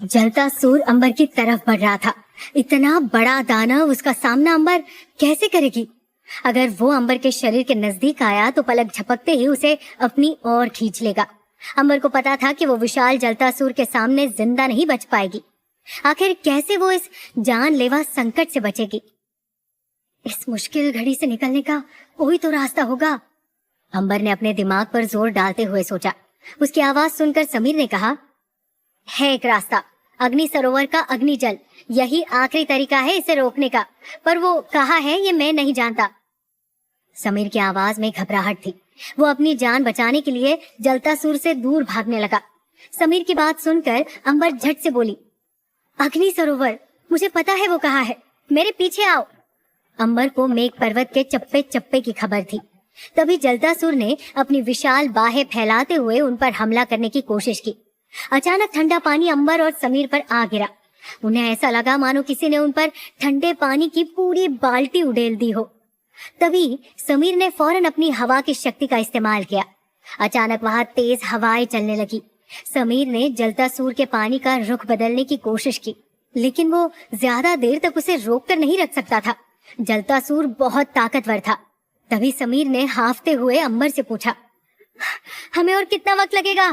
जलता सूर अंबर की तरफ बढ़ रहा था। इतना बड़ा दानव, उसका सामना अंबर कैसे करेगी? अगर वो अंबर के शरीर के नजदीक आया तो पलक झपकते ही उसे अपनी ओर खींच लेगा। अंबर को पता था कि वो विशाल जलता सूर के सामने जिंदा नहीं बच पाएगी। आखिर कैसे वो इस जानलेवा संकट से बचेगी? इस मुश्किल घड़ी से निकलने का कोई तो रास्ता होगा। अंबर ने अपने दिमाग पर जोर डालते हुए सोचा। उसकी आवाज सुनकर समीर ने कहा, है एक रास्ता, अग्नि सरोवर का अग्नि जल। यही आखिरी तरीका है इसे रोकने का, पर वो कहाँ है ये मैं नहीं जानता। समीर की आवाज में घबराहट थी। वो अपनी जान बचाने के लिए जलता सूर से दूर भागने लगा। समीर की बात सुनकर अंबर झट से बोली, अग्नि सरोवर, मुझे पता है वो कहाँ है, मेरे पीछे आओ। अंबर को मेघ पर्वत के चप्पे चप्पे की खबर थी। तभी जलतासुर ने अपनी विशाल बाहें फैलाते हुए उन पर हमला करने की कोशिश की। अचानक ठंडा पानी अंबर और समीर पर आ गिरा। उन्हें ऐसा लगा मानो किसी ने उन पर ठंडे पानी की पूरी बाल्टी उड़ेल दी हो। तभी समीर ने फौरन अपनी हवा की शक्ति का इस्तेमाल किया। अचानक वहां तेज हवाएं चलने लगी। समीर ने जलतासूर के पानी का रुख बदलने की कोशिश की, लेकिन वो ज्यादा देर तक उसे रोककर नहीं रख सकता था। जलतासूर बहुत ताकतवर था। तभी समीर ने हांफते हुए अंबर से पूछा, हमें और कितना वक्त लगेगा?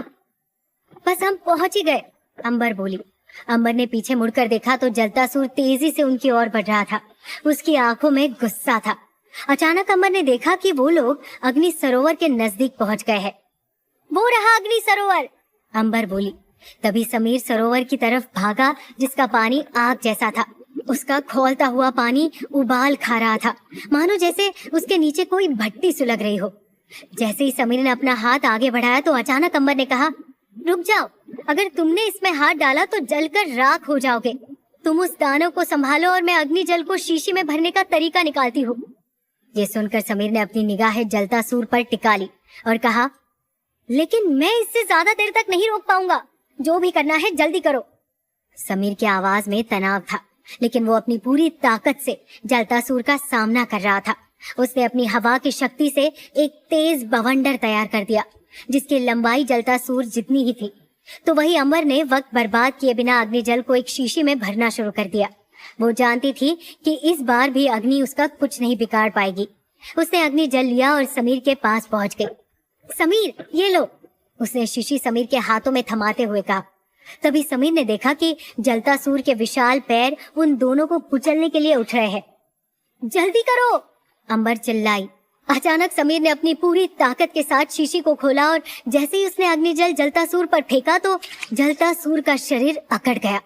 बस हम पहुंच ही गए, अंबर बोली। अंबर ने पीछे मुड़कर देखा तो जलतासूर तेजी से उनकी ओर बढ़ रहा था। उसकी आंखों में गुस्सा था। अचानक अंबर ने देखा कि वो लोग अग्नि सरोवर के नजदीक पहुंच गए हैं। वो रहा अग्नि सरोवर, अंबर बोली। तभी समीर सरोवर की तरफ भागा जिसका पानी आग जैसा था। उसका खौलता हुआ पानी उबाल खा रहा था, मानो जैसे उसके नीचे कोई भट्टी सुलग रही हो। जैसे ही समीर ने अपना हाथ आगे बढ़ाया तो अचानक अंबर ने कहा, रुक जाओ, अगर तुमने इसमें हाथ डाला तो जलकर राख हो जाओगे। तुम उस दानव को संभालो और मैं अग्नि जल को शीशी में भरने का तरीका निकालती हूँ। ये सुनकर समीर ने अपनी निगाहें जलतासूर पर टिका ली और कहा, लेकिन मैं इससे ज्यादा देर तक नहीं रोक पाऊंगा, जो भी करना है जल्दी करो। समीर की आवाज में तनाव था, लेकिन वो अपनी पूरी ताकत से जलतासूर का सामना कर रहा था। उसने अपनी हवा की शक्ति से एक तेज बवंडर तैयार कर दिया, जिसकी लंबाई जलतासूर जितनी ही थी। तो वही अंबर ने वक्त बर्बाद किए बिना अग्नि जल को एक शीशी में भरना शुरू कर दिया। वो जानती थी कि इस बार भी अग्नि उसका कुछ नहीं बिगाड़ पाएगी। उसने अग्नि जल लिया और समीर के पास पहुंच गई। समीर, ये लो, उसने शीशी समीर के हाथों में थमाते हुए कहा। तभी समीर ने देखा कि जलतासूर के विशाल पैर उन दोनों को कुचलने के लिए उठ रहे हैं। जल्दी करो, अंबर चिल्लाई। अचानक समीर ने अपनी पूरी ताकत के साथ शीशी को खोला और जैसे ही उसने अग्निजल जलतासूर पर फेंका तो जलतासूर का शरीर अकड़ गया।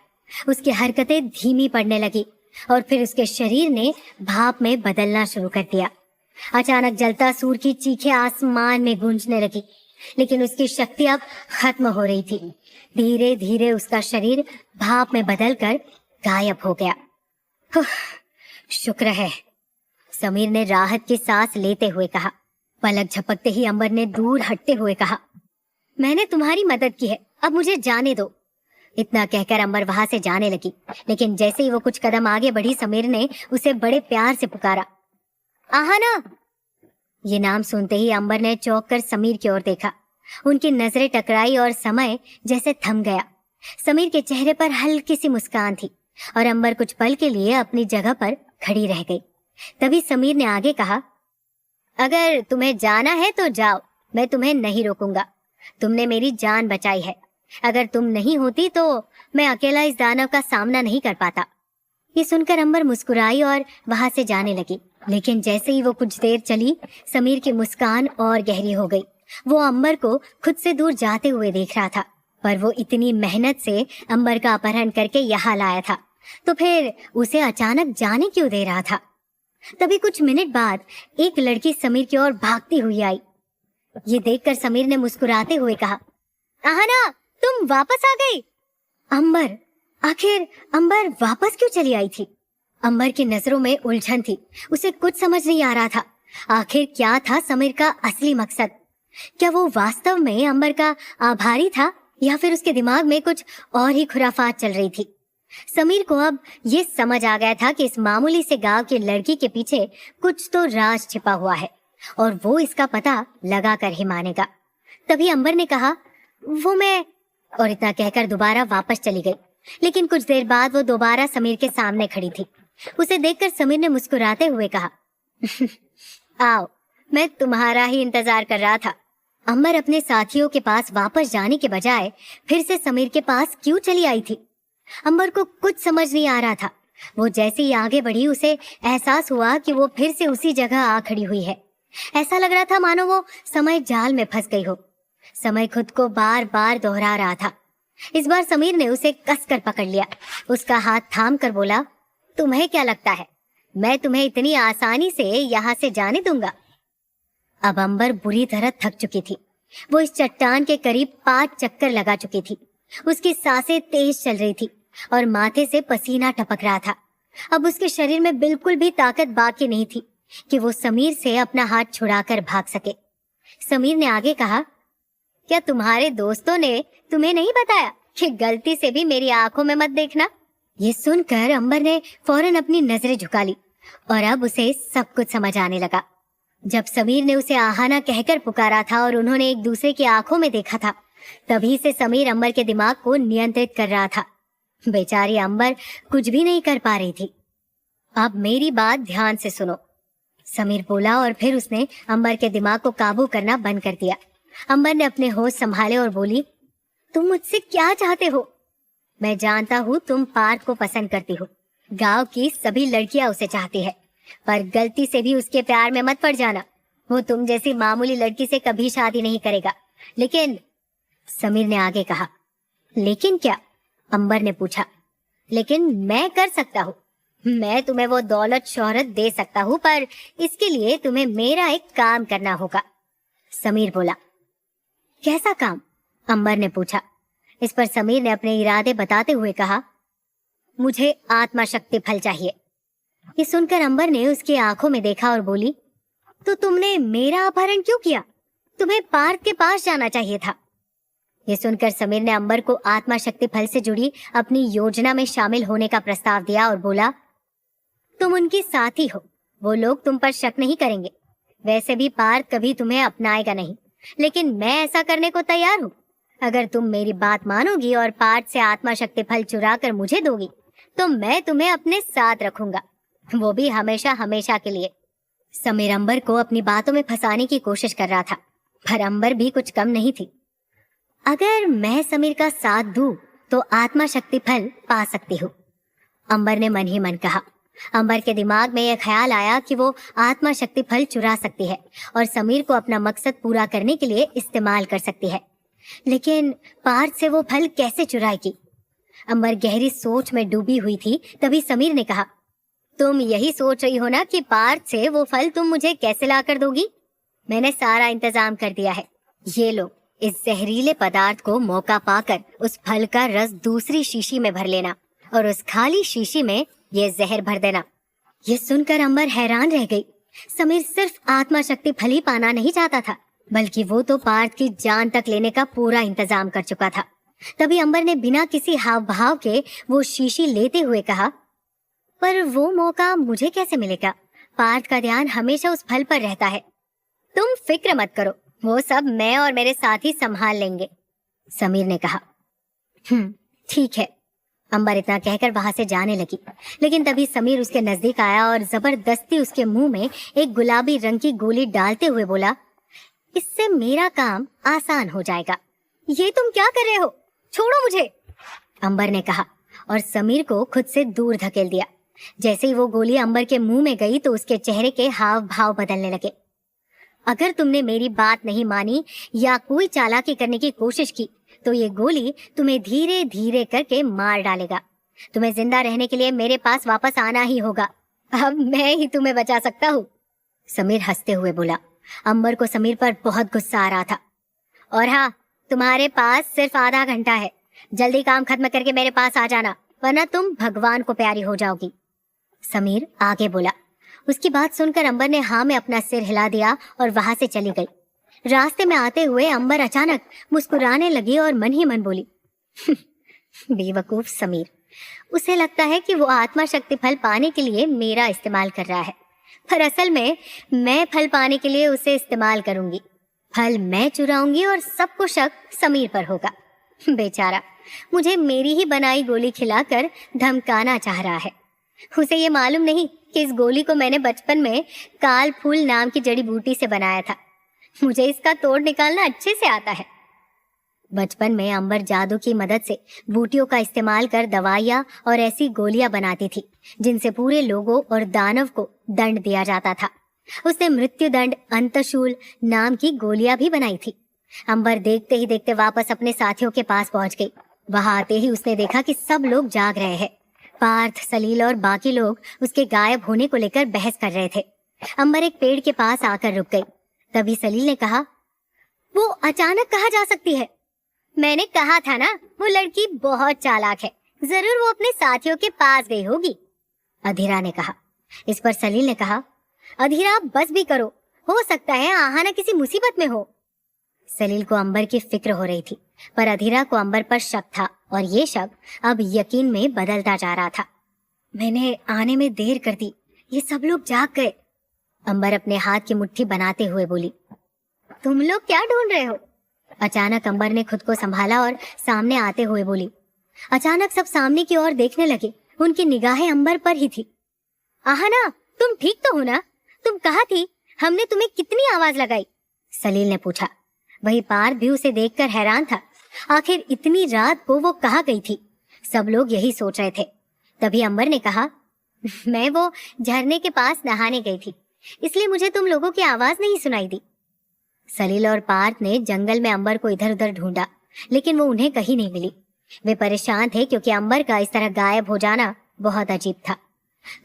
उसकी हरकतें धीमी पड़ने लगी और फिर उसके शरीर ने भाप में बदलना शुरू कर दिया। अचानक जलतासूर की चीखें आसमान में गूंजने लगी, लेकिन उसकी शक्ति अब खत्म हो रही थी। धीरे धीरे उसका शरीर भाप में बदलकर गायब हो गया। शुक्र है, समीर ने राहत की सांस लेते हुए कहा। पलक झपकते ही अंबर ने दूर हटते हुए कहा, मैंने तुम्हारी मदद की है, अब मुझे जाने दो। इतना कहकर अंबर वहां से जाने लगी, लेकिन जैसे ही वो कुछ कदम आगे बढ़ी समीर ने उसे बड़े प्यार से पुकारा, आहाना। ये नाम सुनते ही अंबर ने चौंक कर समीर की ओर देखा। उनकी नजरें टकराई और समय जैसे थम गया। समीर के चेहरे पर हल्की सी मुस्कान थी और अंबर कुछ पल के लिए अपनी जगह पर खड़ी रह गई। तभी समीर ने आगे कहा, अगर तुम्हें जाना है तो जाओ, मैं तुम्हें नहीं रोकूंगा। तुमने मेरी जान बचाई है। अगर तुम नहीं होती तो मैं अकेला इस दानव का सामना नहीं कर पाता। ये सुनकर अंबर मुस्कुराई और वहां से जाने लगी, लेकिन जैसे ही वो कुछ देर चली समीर की मुस्कान और गहरी हो गई। वो अंबर को खुद से दूर जाते हुए देख रहा था, पर वो इतनी मेहनत से अंबर का अपहरण करके यहाँ लाया था, तो फिर उसे अचानक जाने क्यों दे रहा था? तभी कुछ मिनट बाद एक लड़की समीर की ओर भागती हुई आई। ये देखकर समीर ने मुस्कुराते हुए कहा, आहाना, तुम वापस आ गई। अंबर, आखिर अंबर वापस क्यों चली आई थी? अंबर की नजरों में उलझन थी। उसे कुछ समझ नहीं आ रहा था। आखिर क्या था समीर का असली मकसद? क्या वो वास्तव में अंबर का आभारी था या फिर उसके दिमाग में कुछ और ही खुराफात चल रही थी? समीर को अब ये समझ आ गया था कि इस मामूली से गांव की लड़की के पीछे कुछ तो राज छिपा हुआ है और वो इसका पता लगा कर ही मानेगा। तभी अंबर ने कहा, वो मैं, और इतना कहकर दोबारा वापस चली गई। लेकिन कुछ देर बाद वो दोबारा समीर के सामने खड़ी थी। उसे देखकर समीर ने मुस्कुराते हुए कहा, आओ, मैं तुम्हारा ही इंतजार कर रहा था। अंबर अपने साथियों के पास वापस जाने के बजाय फिर से समीर के पास क्यों चली आई थी? अंबर को कुछ समझ नहीं आ रहा था। वो जैसे ही आगे बढ़ी उसे एहसास हुआ कि वो फिर से उसी जगह आ खड़ी हुई है। ऐसा लग रहा था मानो वो समय जाल में फंस गई हो। समय खुद को बार बार दोहरा रहा था। इस बार समीर ने उसे कसकर पकड़ लिया। उसका हाथ थाम कर बोला, तुम्हें क्या लगता है मैं तुम्हें इतनी आसानी से यहाँ से जाने दूंगा? अब अंबर बुरी तरह थक चुकी थी। वो इस चट्टान के करीब 5 चक्कर लगा चुकी थी। उसकी सांसें तेज चल रही थी और माथे से पसीना टपक रहा था। अब उसके शरीर में बिल्कुल भी ताकत बाकी नहीं थी कि वो समीर से अपना हाथ छुड़ाकर भाग सके। समीर ने आगे कहा, क्या तुम्हारे दोस्तों ने तुम्हें नहीं बताया कि गलती से भी मेरी आंखों में मत देखना? ये सुनकर अंबर ने फौरन अपनी नजरें झुका ली और अब उसे सब कुछ समझ आने लगा। जब समीर ने उसे आहाना कहकर पुकारा था और उन्होंने एक दूसरे की आंखों में देखा था, तभी से समीर अंबर के दिमाग को नियंत्रित कर रहा था। बेचारी अंबर कुछ भी नहीं कर पा रही थी। अब मेरी बात ध्यान से सुनो, समीर बोला और फिर उसने अंबर के दिमाग को काबू करना बंद कर दिया। अंबर ने अपने होश संभाले और बोली, तुम मुझसे क्या चाहते हो? मैं जानता हूँ तुम पार्थ को पसंद करती हो। गांव की सभी लड़कियां उसे चाहती है, पर गलती से भी उसके प्यार में मत पड़ जाना। वो तुम जैसी मामूली लड़की से कभी शादी नहीं करेगा। लेकिन, समीर ने आगे कहा। लेकिन क्या? अंबर ने पूछा। लेकिन मैं कर सकता हूँ। मैं तुम्हें वो दौलत शोहरत दे सकता हूँ, पर इसके लिए तुम्हें मेरा एक काम करना होगा। समीर बोला। कैसा काम? अंबर ने पूछा। इस पर समीर ने अपने इरादे बताते हुए कहा, मुझे आत्मा शक्ति फल चाहिए। ये सुनकर अंबर ने उसकी आंखों में देखा और बोली, तो तुमने मेरा अपहरण क्यों किया? तुम्हें पार्थ के पास जाना चाहिए था। ये सुनकर समीर ने अंबर को आत्मा शक्ति फल से जुड़ी अपनी योजना में शामिल होने का प्रस्ताव दिया और बोला, तुम उनकी साथी हो, वो लोग तुम पर शक नहीं करेंगे। वैसे भी पार्थ कभी तुम्हें अपनाएगा नहीं, लेकिन मैं ऐसा करने को तैयार हूँ। अगर तुम मेरी बात मानोगी और पार्थ से आत्मा शक्ति फल चुरा कर मुझे दोगी, तो मैं तुम्हें अपने साथ रखूंगा, वो भी हमेशा हमेशा के लिए। समीर अंबर को अपनी बातों में फंसाने की कोशिश कर रहा था, पर अंबर भी कुछ कम नहीं थी। अगर मैं समीर का साथ दूं, तो आत्मा शक्ति फल पा सकती हूँ, अंबर ने मन ही मन कहा। अंबर के दिमाग में यह ख्याल आया कि वो आत्मा शक्ति फल चुरा सकती है और समीर को अपना मकसद पूरा करने के लिए इस्तेमाल कर सकती है। लेकिन पार्थ से वो फल कैसे चुराएगी? अंबर गहरी सोच में डूबी हुई थी। तभी समीर ने कहा, तुम यही सोच रही हो ना कि पार्थ से वो फल तुम मुझे कैसे ला कर दोगी? मैंने सारा इंतजाम कर दिया है। ये लो, इस जहरीले पदार्थ को मौका पाकर उस फल का रस दूसरी शीशी में भर लेना और उस खाली शीशी में ये जहर भर देना। ये सुनकर अंबर हैरान रह गई। समीर सिर्फ आत्मा शक्ति फल ही पाना नहीं चाहता था, बल्कि वो तो पार्थ की जान तक लेने का पूरा इंतजाम कर चुका था। तभी अंबर ने बिना किसी हाव भाव के वो शीशी लेते हुए कहा, पर वो मौका मुझे कैसे मिलेगा? पार्थ का ध्यान हमेशा उस फल पर रहता है। तुम फिक्र मत करो, वो सब मैं और मेरे साथी संभाल लेंगे, समीर ने कहा। ठीक है, अंबर इतना कहकर वहां से जाने लगी। लेकिन तभी समीर उसके नजदीक आया और जबरदस्ती उसके मुंह में एक गुलाबी रंग की गोली डालते हुए बोला, इससे मेरा काम आसान हो जाएगा। ये तुम क्या कर रहे हो? छोड़ो मुझे, अंबर ने कहा और समीर को खुद से दूर धकेल दिया। जैसे ही वो गोली अंबर के मुंह में गई तो उसके चेहरे के हाव भाव बदलने लगे। अगर तुमने मेरी बात नहीं मानी या कोई चालाकी करने की कोशिश की, तो ये गोली तुम्हें धीरे धीरे करके मार डालेगा। तुम्हें जिंदा रहने के लिए मेरे पास वापस आना ही होगा। अब मैं ही तुम्हें बचा सकता हूँ, समीर हंसते हुए बोला। अंबर को समीर पर बहुत गुस्सा आ रहा था। और हाँ, तुम्हारे पास सिर्फ आधा घंटा है। जल्दी काम खत्म करके मेरे पास आ जाना, वरना तुम भगवान को प्यारी हो जाओगी, समीर आगे बोला। उसकी बात सुनकर अंबर ने हाँ में अपना सिर हिला दिया और वहां से चली गई। रास्ते में आते हुए अंबर अचानक मुस्कुराने लगी और मन ही मन बोली, बेवकूफ समीर, उसे लगता है कि वो आत्मा शक्ति फल पाने के लिए मेरा इस्तेमाल कर रहा है, पर असल में मैं फल पाने के लिए उसे इस्तेमाल करूंगी। फल मैं चुराऊंगी और सबको शक समीर पर होगा। बेचारा, मुझे मेरी ही बनाई गोली खिलाकर धमकाना चाह रहा है। उसे ये मालूम नहीं कि इस गोली को मैंने बचपन में काल फूल नाम की जड़ी बूटी से बनाया था। मुझे इसका तोड़ निकालना अच्छे से आता है। बचपन में अंबर जादू की मदद से बूटियों का इस्तेमाल कर दवाइयाँ और ऐसी गोलियां बनाती थी जिनसे पूरे लोगों और दानव को दंड दिया जाता था। उसने मृत्यु दंड अंतशूल नाम की गोलियां भी बनाई थी। अंबर देखते ही देखते वापस अपने साथियों के पास पहुंच गई। वहां आते ही उसने देखा कि सब लोग जाग रहे हैं। पार्थ, सलील और बाकी लोग उसके गायब होने को लेकर बहस कर रहे थे। अंबर एक पेड़ के पास आकर रुक गई। तभी सलील ने कहा, वो अचानक कहाँ जा सकती है? मैंने कहा था ना, वो लड़की बहुत चालाक है, जरूर वो अपने साथियों के पास गई होगी, अधीरा ने कहा। इस पर सलील ने कहा, अधीरा बस भी करो, हो सकता है आहाना किसी मुसीबत में हो। सलील को अंबर की फिक्र हो रही थी, पर अधीरा को अंबर पर शक था और ये शक अब यकीन में बदलता जा रहा था। मैंने आने में देर कर दी, ये सब लोग जाग गए, अंबर अपने हाथ की मुट्ठी बनाते हुए बोली। तुम लोग क्या ढूंढ रहे हो? अचानक अंबर ने खुद को संभाला और सामने आते हुए बोली। अचानक सब सामने की ओर देखने लगे। उनकी निगाहें अंबर पर ही थी। आहाना, तुम ठीक तो हो ना? तुम कहाँ थी? हमने तुम्हें कितनी आवाज लगाई? सलील ने पूछा। वही पार्थ भी उसे देखकर हैरान था। आखिर इतनी रात को वो कहाँ गई थी? सब लोग यही सोच रहे थे। तभी अंबर ने कहा, मैं वो झरने के पास नहाने गई थी, इसलिए मुझे तुम लोगों की आवाज नहीं सुनाई दी। सलील और पार्थ ने जंगल में अंबर को इधर उधर ढूंढा, लेकिन वो उन्हें कहीं नहीं मिली। वे परेशान थे क्योंकि अंबर का इस तरह गायब हो जाना बहुत अजीब था।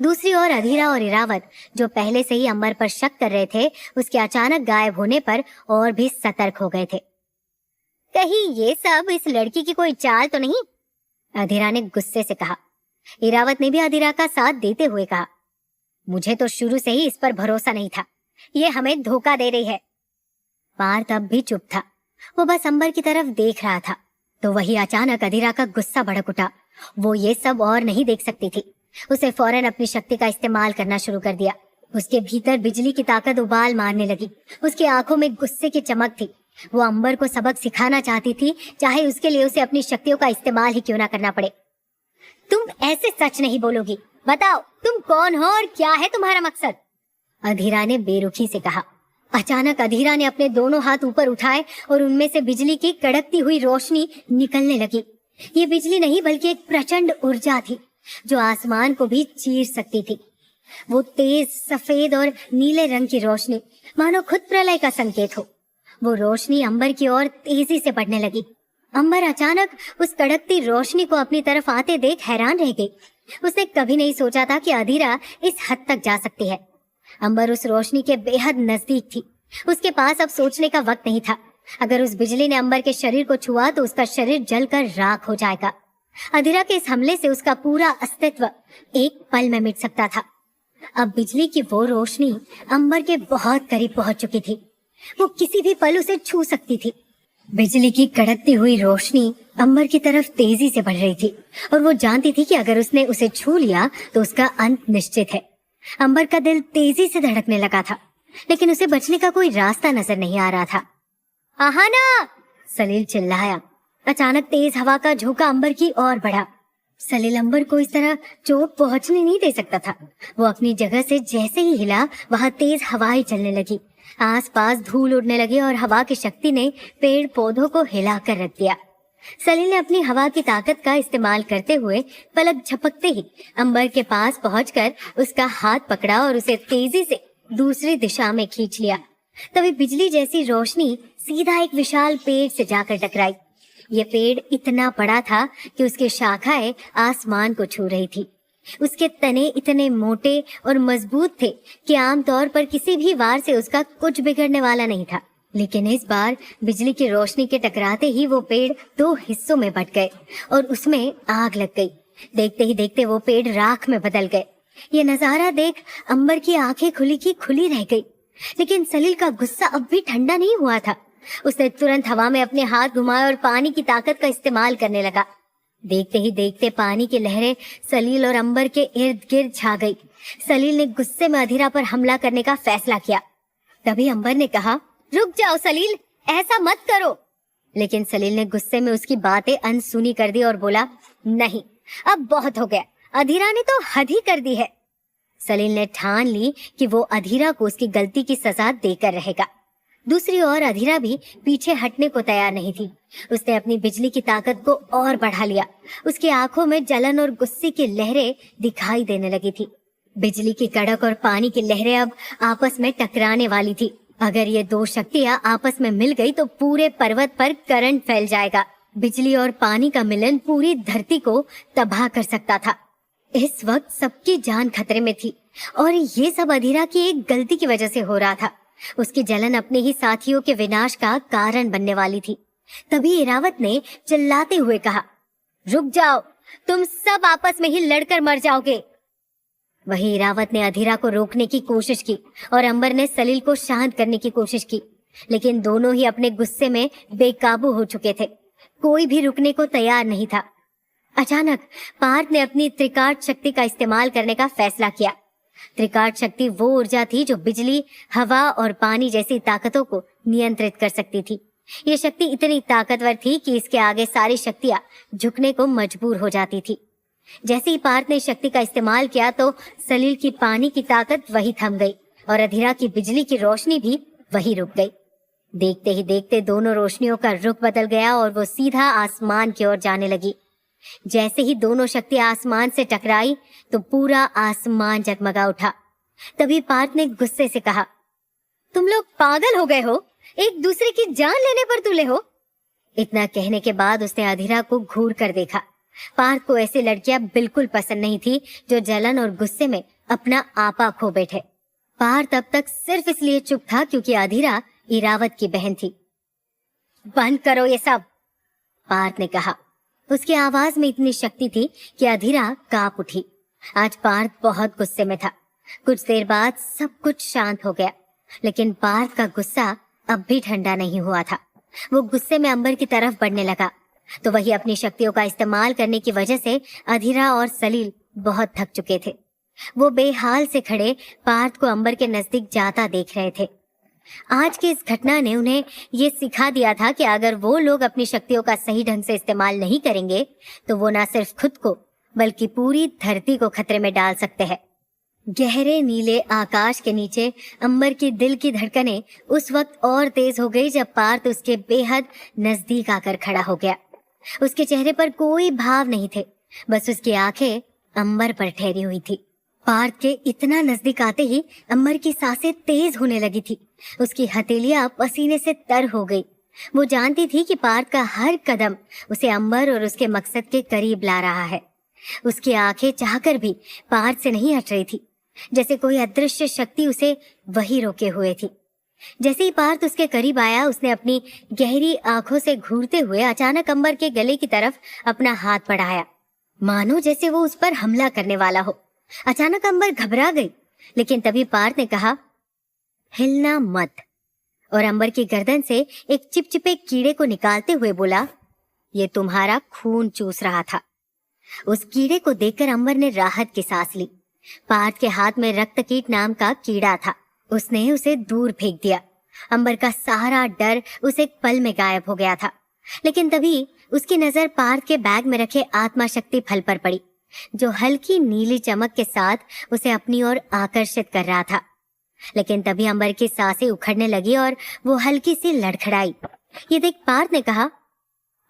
दूसरी ओर अधीरा और इरावत, जो पहले से ही अंबर पर शक कर रहे थे, उसके अचानक गायब होने पर और भी सतर्क हो गए थे। कहीं ये सब इस लड़की की कोई चाल तो नहीं? अधीरा ने गुस्से से कहा। इरावत ने भी अधीरा का साथ देते हुए कहा, मुझे तो शुरू से ही इस पर भरोसा नहीं था, ये हमें धोखा दे रही है। पार्थ अब भी चुप था। वो बस अंबर की तरफ देख रहा था। तो वही अचानक अधीरा का गुस्सा भड़क उठा। वो ये सब और नहीं देख सकती थी। उसे फौरन अपनी शक्ति का इस्तेमाल करना शुरू कर दिया। उसके भीतर बिजली की ताकत उबाल मारने लगी। उसकी आंखों में गुस्से की चमक थी। वो अंबर को सबक सिखाना चाहती थी, चाहे उसके लिए उसे अपनी शक्तियों का इस्तेमाल ही क्यों ना करना पड़े। तुम ऐसे सच नहीं बोलोगी, बताओ तुम कौन हो और क्या है तुम्हारा मकसद? अधीरा ने बेरुखी से कहा। अचानक अधीरा ने अपने दोनों हाथ ऊपर उठाए और उनमें से बिजली की कड़कती हुई रोशनी निकलने लगी। ये बिजली नहीं बल्कि एक प्रचंड ऊर्जा थी जो आसमान को भी चीर सकती थी। वो तेज सफेद और नीले रंग की रोशनी मानो खुद प्रलय का संकेत हो। वो रोशनी अंबर की ओर तेजी से बढ़ने लगी। अंबर अचानक उस कड़कती रोशनी को अपनी तरफ आते देख हैरान रह गई। उसने कभी नहीं सोचा था कि अधीरा इस हद तक जा सकती है। अंबर उस रोशनी के बेहद नजदीक थी। उसके पास अब सोचने का वक्त नहीं था। अगर उस बिजली ने अंबर के शरीर को छुआ तो उसका शरीर जलकर राख हो जाएगा। अधीरा के इस हमले से उसका पूरा अस्तित्व एक पल में मिट सकता था। अब बिजली की वो रोशनी अंबर के बहुत करीब पहुंच चुकी थी। वो किसी भी पल उसे छू सकती थी। बिजली की कड़कती हुई रोशनी अंबर की तरफ तेजी से बढ़ रही थी और वो जानती थी कि अगर उसने उसे छू लिया तो उसका अंत निश्चित है। अंबर का दिल तेजी से धड़कने लगा था, लेकिन उसे बचने का कोई रास्ता नजर नहीं आ रहा था। आहाना! सलील चिल्लाया। अचानक तेज हवा का झोंका अंबर की ओर बढ़ा। सलील अंबर को इस तरह चोट पहुंचने नहीं दे सकता था। वो अपनी जगह से जैसे ही हिला, वहां तेज हवाएं चलने लगी। आसपास धूल उड़ने लगी और हवा की शक्ति ने पेड़ पौधों को हिला कर रख दिया। सलील ने अपनी हवा की ताकत का इस्तेमाल करते हुए पलक झपकते ही अंबर के पास पहुंचकर उसका हाथ पकड़ा और उसे तेजी से दूसरी दिशा में खींच लिया। तभी बिजली जैसी रोशनी सीधा एक विशाल पेड़ से जाकर टकराई। ये पेड़ इतना बड़ा था कि उसकी शाखाएं आसमान को छू रही थी। उसके तने इतने मोटे और मजबूत थे कि आमतौर पर किसी भी वार से उसका कुछ बिगड़ने वाला नहीं था। लेकिन इस बार बिजली की रोशनी के टकराते ही वो पेड़ दो हिस्सों में बंट गए और उसमें आग लग गई। देखते ही देखते वो पेड़ राख में बदल गए। ये नजारा देख अंबर की आंखें खुली की खुली रह गई। लेकिन सलील का गुस्सा अब भी ठंडा नहीं हुआ था। उसने तुरंत हवा में अपने हाथ घुमाए और पानी की ताकत का इस्तेमाल करने लगा। देखते ही देखते पानी की लहरें सलील और अंबर के इर्द गिर्द छा गई। सलील ने गुस्से में अधीरा पर हमला करने का फैसला किया। तभी अंबर ने कहा, रुक जाओ सलील, ऐसा मत करो। लेकिन सलील ने गुस्से में उसकी बातें अनसुनी कर दी और बोला, नहीं, अब बहुत हो गया, अधीरा ने तो हद ही कर दी है। सलील ने ठान ली कि वो अधीरा को उसकी गलती की सजा देकर रहेगा। दूसरी ओर अधीरा भी पीछे हटने को तैयार नहीं थी। उसने अपनी बिजली की ताकत को और बढ़ा लिया। उसकी आंखों में जलन और गुस्से की लहरें दिखाई देने लगी थी। बिजली की कड़क और पानी की लहरें अब आपस में टकराने वाली थी। अगर ये दो शक्तियां आपस में मिल गई तो पूरे पर्वत पर करंट फैल जाएगा। बिजली और पानी का मिलन पूरी धरती को तबाह कर सकता था। इस वक्त सबकी जान खतरे में थी और ये सब अधीरा की एक गलती की वजह से हो रहा था। उसकी जलन अपने ही साथियों के विनाश का कारण बनने वाली थी। तभी इरावत ने चिल्लाते हुए कहा, रुक जाओ, तुम सब आपस में ही लड़कर मर जाओगे। वही इरावत ने अधीरा को रोकने की कोशिश की और अंबर ने सलील को शांत करने की कोशिश की, लेकिन दोनों ही अपने गुस्से में बेकाबू हो चुके थे। कोई भी रुकने को तैयार नहीं था। अचानक पार्थ ने अपनी त्रिकाट शक्ति का इस्तेमाल करने का फैसला किया। त्रिकाट शक्ति वो ऊर्जा थी जो बिजली, हवा और पानी जैसी ताकतों को नियंत्रित कर सकती थी। ये शक्ति इतनी ताकतवर थी कि इसके आगे सारी शक्तियां झुकने को मजबूर हो जाती थी। जैसे ही पार्थ ने शक्ति का इस्तेमाल किया तो सलील की पानी की ताकत वही थम गई और अधीरा की बिजली की रोशनी भी वही रुक गई। देखते ही देखते दोनों रोशनियों का रुख बदल गया और वो सीधा आसमान की ओर जाने लगी। जैसे ही दोनों शक्तियां आसमान से टकराई तो पूरा आसमान जगमगा उठा। तभी पार्थ ने गुस्से से कहा, तुम लोग पागल हो गए हो, एक दूसरे की जान लेने पर तुले हो। इतना कहने के बाद उसने अधीरा को घूर कर देखा। पार्थ को ऐसी लड़कियां बिल्कुल पसंद नहीं थी जो जलन और गुस्से में अपना आपा खो बैठे। पार्थ अब तक सिर्फ इसलिए चुप था क्योंकि अधीरा इरावत की बहन थी। बंद करो ये सब, पार्थ ने कहा। उसकी आवाज में इतनी शक्ति थी कि अधीरा कांप उठी। आज पार्थ बहुत गुस्से में था। कुछ देर बाद सब कुछ शांत हो गया, लेकिन पार्थ का गुस्सा अब भी ठंडा नहीं हुआ था। वो गुस्से में अंबर की तरफ बढ़ने लगा। तो वही अपनी शक्तियों का इस्तेमाल करने की वजह से अधीरा और सलील बहुत थक चुके थे। वो बेहाल से खड़े पार्थ को अंबर के नजदीक जाता देख रहे थे। आज की इस घटना ने उन्हें ये सिखा दिया था कि अगर वो लोग अपनी शक्तियों का सही ढंग से इस्तेमाल नहीं करेंगे तो वो न सिर्फ खुद को बल्कि पूरी धरती को खतरे में डाल सकते हैं। गहरे नीले आकाश के नीचे अंबर की दिल की धड़कनें उस वक्त और तेज हो गई जब पार्थ उसके बेहद नजदीक आकर खड़ा हो गया। उसके चेहरे पर कोई भाव नहीं थे, बस उसकी आंखें अंबर पर ठहरी हुई थी। पार्थ के इतना नजदीक आते ही अंबर की सांसें तेज होने लगी थी। उसकी हथेलियां पसीने से तर हो गई। वो जानती थी कि पार्थ का हर कदम उसे अंबर और उसके मकसद के करीब ला रहा है। उसकी आंखें चाहकर भी पार्थ से नहीं हट रही थी, जैसे कोई अदृश्य शक्ति उसे वही रोके हुए थी। जैसे ही पार्थ उसके करीब आया, उसने अपनी गहरी आंखों से घूरते हुए अचानक अंबर के गले की तरफ अपना हाथ बढ़ाया, मानो जैसे वो उस पर हमला करने वाला हो। अचानक अंबर घबरा गई, लेकिन तभी पार्थ ने कहा, हिलना मत, और अंबर की गर्दन से एक चिपचिपे कीड़े को निकालते हुए बोला, ये तुम्हारा खून चूस रहा था। उस कीड़े को देखकर अंबर ने राहत की सांस ली। पार्थ के हाथ में रक्तकीट नाम का कीड़ा था। उसने उसे दूर फेंक दिया। अंबर का सारा डर उस एक पल में गायब हो गया था। लेकिन तभी उसकी नजर पार्थ के बैग में रखे आत्मा शक्ति फल पर पड़ी, जो हल्की नीली चमक के साथ उसे अपनी ओर आकर्षित कर रहा था। लेकिन तभी अंबर की सांसें उखड़ने लगी और वो हल्की सी लड़खड़ाई। ये देख पार्थ ने कहा,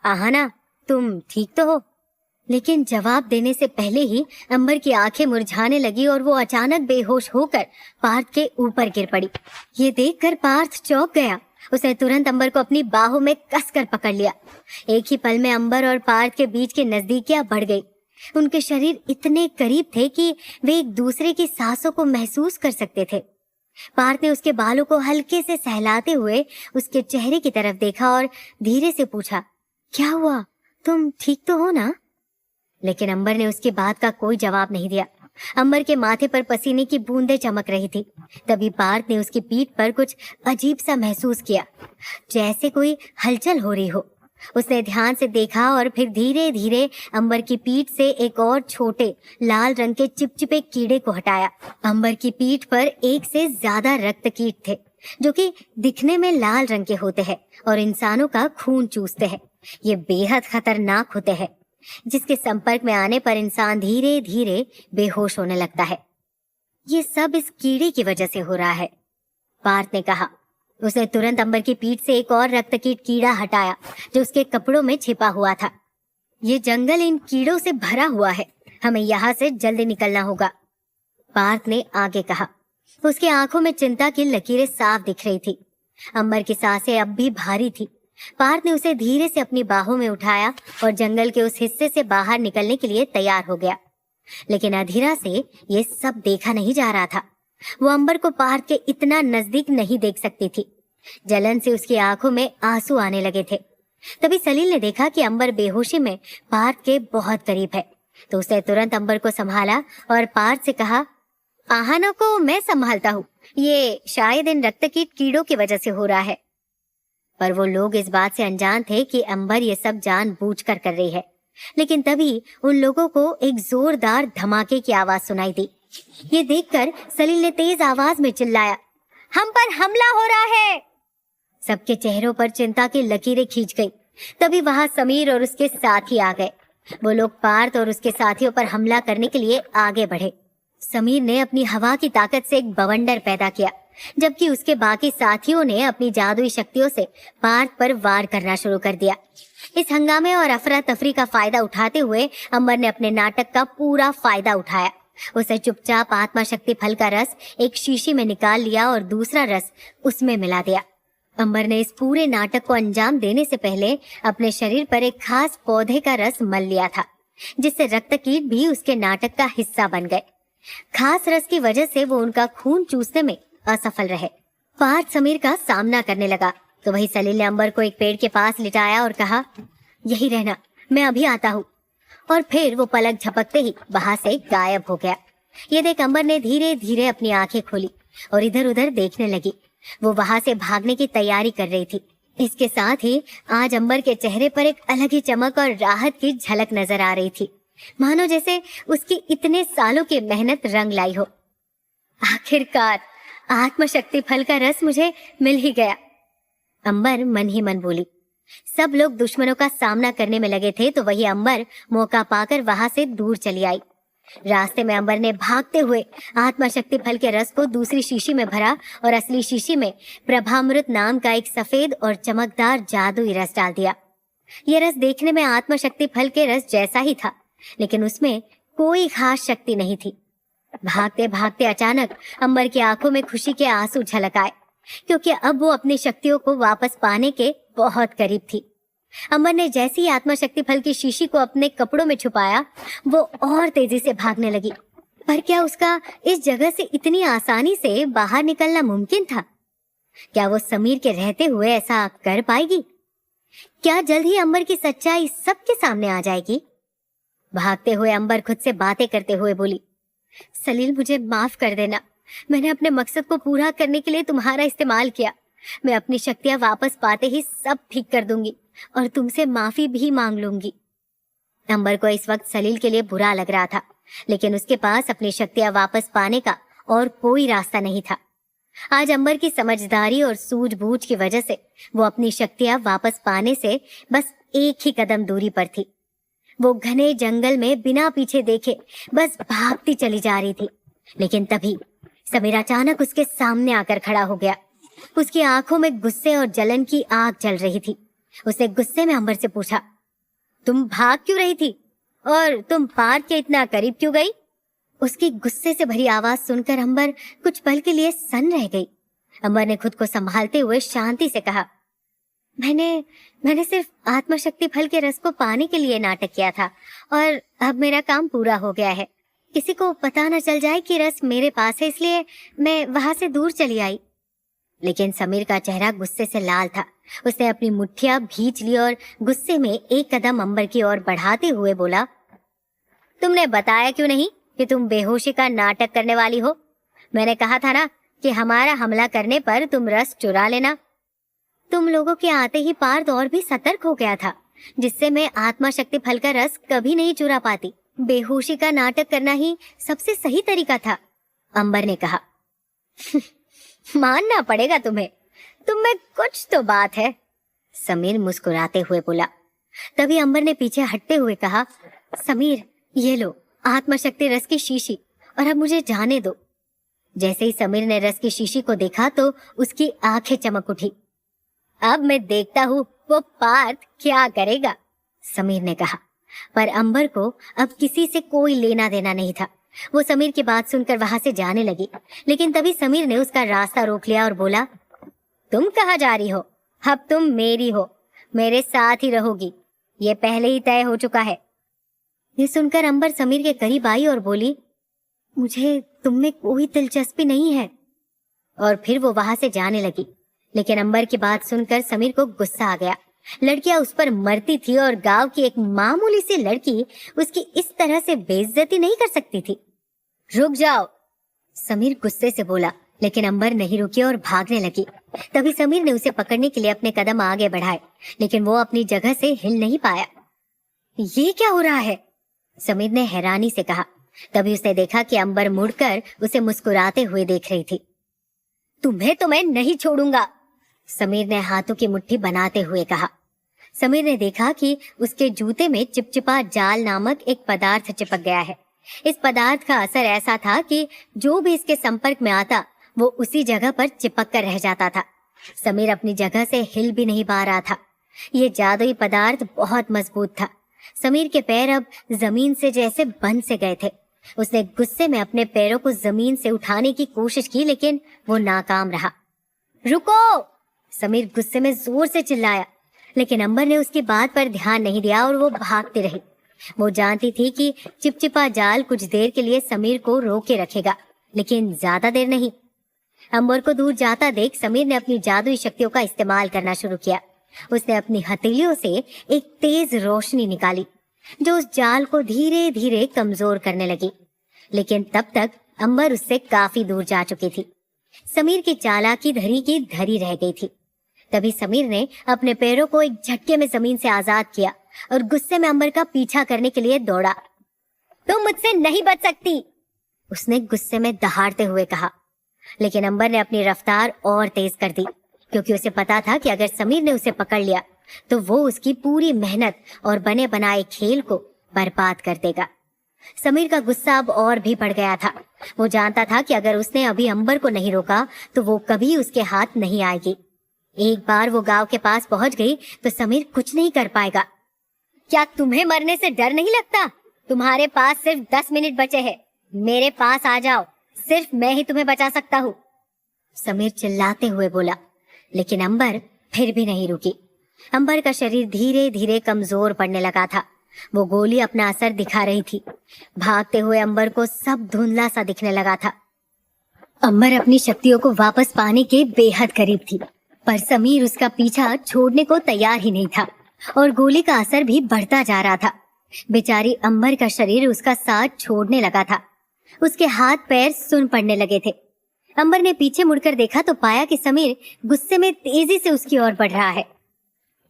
आहाना, तुम ठीक तो हो? लेकिन जवाब देने से पहले ही अंबर की आंखें मुरझाने लगी और वो अचानक बेहोश होकर पार्थ के ऊपर गिर पड़ी। ये देखकर पार्थ चौंक गया। उसने तुरंत अंबर को अपनी बाहों में कसकर पकड़ लिया। एक ही पल में अंबर और पार्थ के बीच की नजदीकियां बढ़ गई। उनके शरीर इतने करीब थे कि वे एक दूसरे की सांसों को महसूस कर सकते थे। पार्थ ने उसके बालों को हल्के से सहलाते हुए उसके चेहरे की तरफ देखा और धीरे से पूछा, क्या हुआ, तुम ठीक तो हो ना? लेकिन अंबर ने उसकी बात का कोई जवाब नहीं दिया। अंबर के माथे पर पसीने की बूंदें चमक रही थी। तभी पार्थ ने उसकी पीठ पर कुछ अजीब सा महसूस किया, जैसे कोई हलचल हो रही हो। उसने ध्यान से देखा और फिर धीरे धीरे अंबर की पीठ से एक और छोटे लाल रंग के चिपचिपे कीड़े को हटाया। अंबर की पीठ पर एक से ज्यादा रक्त कीट थे। जो कि दिखने में लाल रंग के होते हैं और इंसानों का खून चूसते हैं। ये बेहद खतरनाक होते हैं, जिसके संपर्क में आने पर इंसान धीरे धीरे बेहोश होने लगता है। ये सब इस कीड़े की वजह से हो रहा है, पार्थ ने कहा। उसने तुरंत अंबर की पीठ से एक और रक्तकीट कीड़ा हटाया जो उसके कपड़ों में छिपा हुआ था। ये जंगल इन कीड़ों से भरा हुआ है, हमें यहाँ से जल्दी निकलना होगा, पार्थ ने आगे कहा। उसकी आंखों में चिंता की लकीरें साफ दिख रही थी। अंबर की सांसें अब भी भारी थी। पार्थ ने उसे धीरे से अपनी बाहों में उठाया और जंगल के उस हिस्से से बाहर निकलने के लिए तैयार हो गया। लेकिन अधीरा से ये सब देखा नहीं जा रहा था। वो अंबर को पार्थ के इतना नजदीक नहीं देख सकती थी। जलन से उसकी आंखों में आंसू आने लगे थे। तभी सलील ने देखा कि अंबर बेहोशी में पार्थ के बहुत करीब है, तो उसने तुरंत अंबर को संभाला और पार्थ से कहा, आहानों को मैं संभालता हूँ, ये शायद इन रक्तकीट कीड़ों की वजह से हो रहा है। पर वो लोग इस बात से अनजान थे कि अंबर ये सब जानबूझकर कर रही है। लेकिन तभी उन लोगों को एक जोरदार धमाके की आवाज सुनाई दी। ये देखकर सलील ने तेज आवाज में चिल्लाया, हम पर हमला हो रहा है। सबके चेहरों पर चिंता की लकीरें खींच गई। तभी वहां समीर और उसके साथी आ गए। वो लोग पार्थ और उसके साथियों पर हमला करने के लिए आगे बढ़े। समीर ने अपनी हवा की ताकत से एक बवंडर पैदा किया, जबकि उसके बाकी साथियों ने अपनी जादुई शक्तियों से पार्थ पर वार करना शुरू कर दिया। इस हंगामे और अफरा तफरी का फायदा उठाते हुए अंबर ने अपने नाटक का पूरा फायदा उठाया। उसे चुपचाप आत्मा शक्ति फल का रस एक शीशी में निकाल लिया और दूसरा रस उसमें मिला दिया। अंबर ने इस पूरे नाटक को अंजाम देने से पहले अपने शरीर पर एक खास पौधे का रस मल लिया था, जिससे रक्तकीट भी उसके नाटक का हिस्सा बन गए। खास रस की वजह से वो उनका खून चूसने में असफल रहे। पार्थ समीर का सामना करने लगा तो वही सलील ने अंबर को एक पेड़ के पास लिटाया और कहा, यही रहना, मैं अभी आता हूँ। और फिर वो पलक झपकते ही वहां से गायब हो गया। ये देख अंबर ने धीरे धीरे अपनी आंखें खोली और इधर उधर देखने लगी। वो वहां से भागने की तैयारी कर रही थी। इसके साथ ही आज अंबर के चेहरे पर एक अलग ही चमक और राहत की झलक नजर आ रही थी, मानो जैसे उसकी इतने सालों की मेहनत रंग लाई हो। आखिरकार आत्मशक्ति फल का रस मुझे मिल ही गया, अंबर मन ही मन बोली। सब लोग दुश्मनों का सामना करने में लगे थे तो वही अंबर मौका पाकर वहां से दूर चली आई। रास्ते में अंबर ने भागते हुए आत्मशक्ति फल के रस को दूसरी शीशी में भरा और असली शीशी में प्रभामृत नाम का एक सफेद और चमकदार जादुई रस डाल दिया। यह रस देखने में आत्मशक्ति फल के रस जैसा ही था, लेकिन उसमें कोई खास शक्ति नहीं थी। भागते भागते अचानक अंबर की आंखों में खुशी के आंसू झलक आए, क्योंकि अब वो अपनी शक्तियों को वापस पाने के बहुत करीब थी। अंबर ने जैसे ही आत्मशक्ति फल की शीशी को अपने कपड़ों में छुपाया, वो और तेजी से भागने लगी। पर क्या उसका इस जगह से इतनी आसानी से बाहर निकलना मुमकिन था? क्या वो समीर के रहते हुए ऐसा कर पाएगी? क्या जल्द ही अंबर की सच्चाई सबके सामने आ जाएगी? भागते हुए अंबर खुद से बातें करते हुए बोली, सलील मुझे माफ कर देना, मैंने अपने मकसद को पूरा करने के लिए तुम्हारा इस्तेमाल किया। मैं अपनी शक्तियां वापस पाते ही सब ठीक कर दूंगी और तुमसे माफी भी मांग लूंगी। अंबर को इस वक्त सलील के लिए बुरा लग रहा था, लेकिन उसके पास अपनी शक्तियां वापस पाने का और कोई रास्ता नहीं था। आज अंबर की समझदारी और सूझबूझ की वजह से वो अपनी शक्तियां वापस पाने से बस एक ही कदम दूरी पर थी। वो घने जंगल में बिना पीछे देखे बस भागती चली जा रही थी। लेकिन तभी समीर अचानक उसके सामने आकर खड़ा हो गया। उसकी आंखों में गुस्से और जलन की आग जल रही थी। उसने गुस्से में अंबर से पूछा, तुम भाग क्यों रही थी और तुम पार्थ के इतना करीब क्यों गई? उसकी गुस्से से भरी आवाज सुनकर अंबर कुछ पल के लिए सन्न रह गई। अंबर ने खुद को संभालते हुए शांति से कहा, मैंने सिर्फ आत्मशक्ति फल के रस को पाने के लिए नाटक किया था और अब मेरा काम पूरा हो गया है। किसी को पता न चल जाए कि रस मेरे पास है, इसलिए मैं वहां से दूर चली आई। लेकिन समीर का चेहरा गुस्से से लाल था। उसने अपनी मुट्ठियां भींच ली और गुस्से में एक कदम अंबर की ओर बढ़ाते हुए बोला, तुमने बताया क्यों नहीं कि तुम बेहोशी का नाटक करने वाली हो? मैंने कहा था ना कि हमारा हमला करने पर तुम रस चुरा लेना। तुम लोगों के आते ही पार्थ और भी सतर्क हो गया था, जिससे मैं आत्मा शक्ति फल का रस कभी नहीं चुरा पाती। बेहोशी का नाटक करना ही सबसे सही तरीका था, अंबर ने कहा। मानना पड़ेगा तुम्हें, तुम में कुछ तो बात है, समीर मुस्कुराते हुए बोला। तभी अंबर ने पीछे हटते हुए कहा, समीर ये लो आत्मशक्ति रस की शीशी, और अब मुझे जाने दो। जैसे ही समीर ने रस की शीशी को देखा तो उसकी आंखें चमक उठी। अब मैं देखता हूँ वो पार्थ क्या करेगा, समीर ने कहा। पर अंबर को अब किसी से कोई लेना देना नहीं था। वो समीर की बात सुनकर वहां से जाने लगी, लेकिन तभी समीर ने उसका रास्ता रोक लिया और बोला, तुम कहाँ जा रही हो? अब तुम मेरी हो, मेरे साथ ही रहोगी, ये पहले ही तय हो चुका है। ये सुनकर अंबर समीर के करीब आई और बोली, मुझे तुममें कोई दिलचस्पी नहीं है। और फिर वो वहां से जाने लगी। लेकिन अंबर की बात सुनकर समीर को गुस्सा आ गया। लड़कियां उस पर मरती थी और गांव की एक मामूली सी लड़की उसकी इस तरह से बेइज्जती नहीं कर सकती थी। रुक जाओ, समीर गुस्से से बोला, लेकिन अंबर नहीं रुकी और भागने लगी। तभी समीर ने उसे पकड़ने के लिए अपने कदम आगे बढ़ाए, लेकिन वो अपनी जगह से हिल नहीं पाया। ये क्या हो रहा है? समीर ने हैरानी से कहा। तभी उसने देखा कि अंबर मुड़कर उसे मुस्कुराते हुए देख रही थी। तुम्हें तो मैं नहीं छोड़ूंगा, समीर ने हाथों की मुट्ठी बनाते हुए कहा। समीर ने देखा कि उसके जूते में चिपचिपा जाल नामक एक पदार्थ चिपक गया है। इस पदार्थ का असर ऐसा था कि जो भी इसके संपर्क में आता वो उसी जगह पर चिपक कर रह जाता था। समीर अपनी जगह से हिल भी नहीं पा रहा था। ये जादुई पदार्थ बहुत मजबूत था। समीर के पैर अब जमीन से जैसे बंध से गए थे। उसने गुस्से में अपने पैरों को जमीन से उठाने की कोशिश की, लेकिन वो नाकाम रहा। रुको, समीर गुस्से में जोर से चिल्लाया, लेकिन अंबर ने उसकी बात पर ध्यान नहीं दिया और वो भागती रही। वो जानती थी कि चिपचिपा जाल कुछ देर के लिए समीर को रोके रखेगा, लेकिन ज्यादा देर नहीं। अंबर को दूर जाता देख समीर ने अपनी जादुई शक्तियों का इस्तेमाल करना शुरू किया। उसने अपनी हथेलियों से एक तेज रोशनी निकाली जो उस जाल को धीरे धीरे कमजोर करने लगी, लेकिन तब तक अंबर उससे काफी दूर जा चुकी थी। समीर की चालाकी धरी की धरी रह गई थी। तभी समीर ने अपने पैरों को एक झटके में जमीन से आजाद किया और गुस्से में अंबर का पीछा करने के लिए दौड़ा। तुम मुझसे नहीं बच सकती, उसने गुस्से में दहाड़ते हुए कहा। लेकिन अंबर ने अपनी रफ्तार और तेज कर दी, क्योंकि उसे पता था कि अगर समीर ने उसे पकड़ लिया तो वो उसकी पूरी मेहनत और बने बनाए खेल को बर्बाद कर देगा। समीर का गुस्सा अब और भी बढ़ गया था। वो जानता था कि अगर उसने अभी अंबर को नहीं रोका तो वो कभी उसके हाथ नहीं आएगी। एक बार वो गांव के पास पहुंच गई तो समीर कुछ नहीं कर पाएगा। क्या तुम्हें मरने से डर नहीं लगता? तुम्हारे पास सिर्फ 10 मिनट बचे हैं, मेरे पास आ जाओ, सिर्फ मैं ही तुम्हें बचा सकता हूँ, समीर चिल्लाते हुए बोला। लेकिन अंबर फिर भी नहीं रुकी। अंबर का शरीर धीरे धीरे कमजोर पड़ने लगा था। वो गोली अपना असर दिखा रही थी। भागते हुए अंबर को सब धुंधला सा दिखने लगा था। अंबर अपनी शक्तियों को वापस पाने के बेहद करीब थी, पर समीर उसका पीछा छोड़ने को तैयार ही नहीं था और गोली का असर भी बढ़ता जा रहा था। बेचारी अंबर का शरीर उसका साथ छोड़ने लगा था। उसके हाथ पैर सुन पड़ने लगे थे। अंबर ने पीछे मुड़कर देखा तो पाया कि समीर गुस्से में तेजी से उसकी ओर बढ़ रहा है।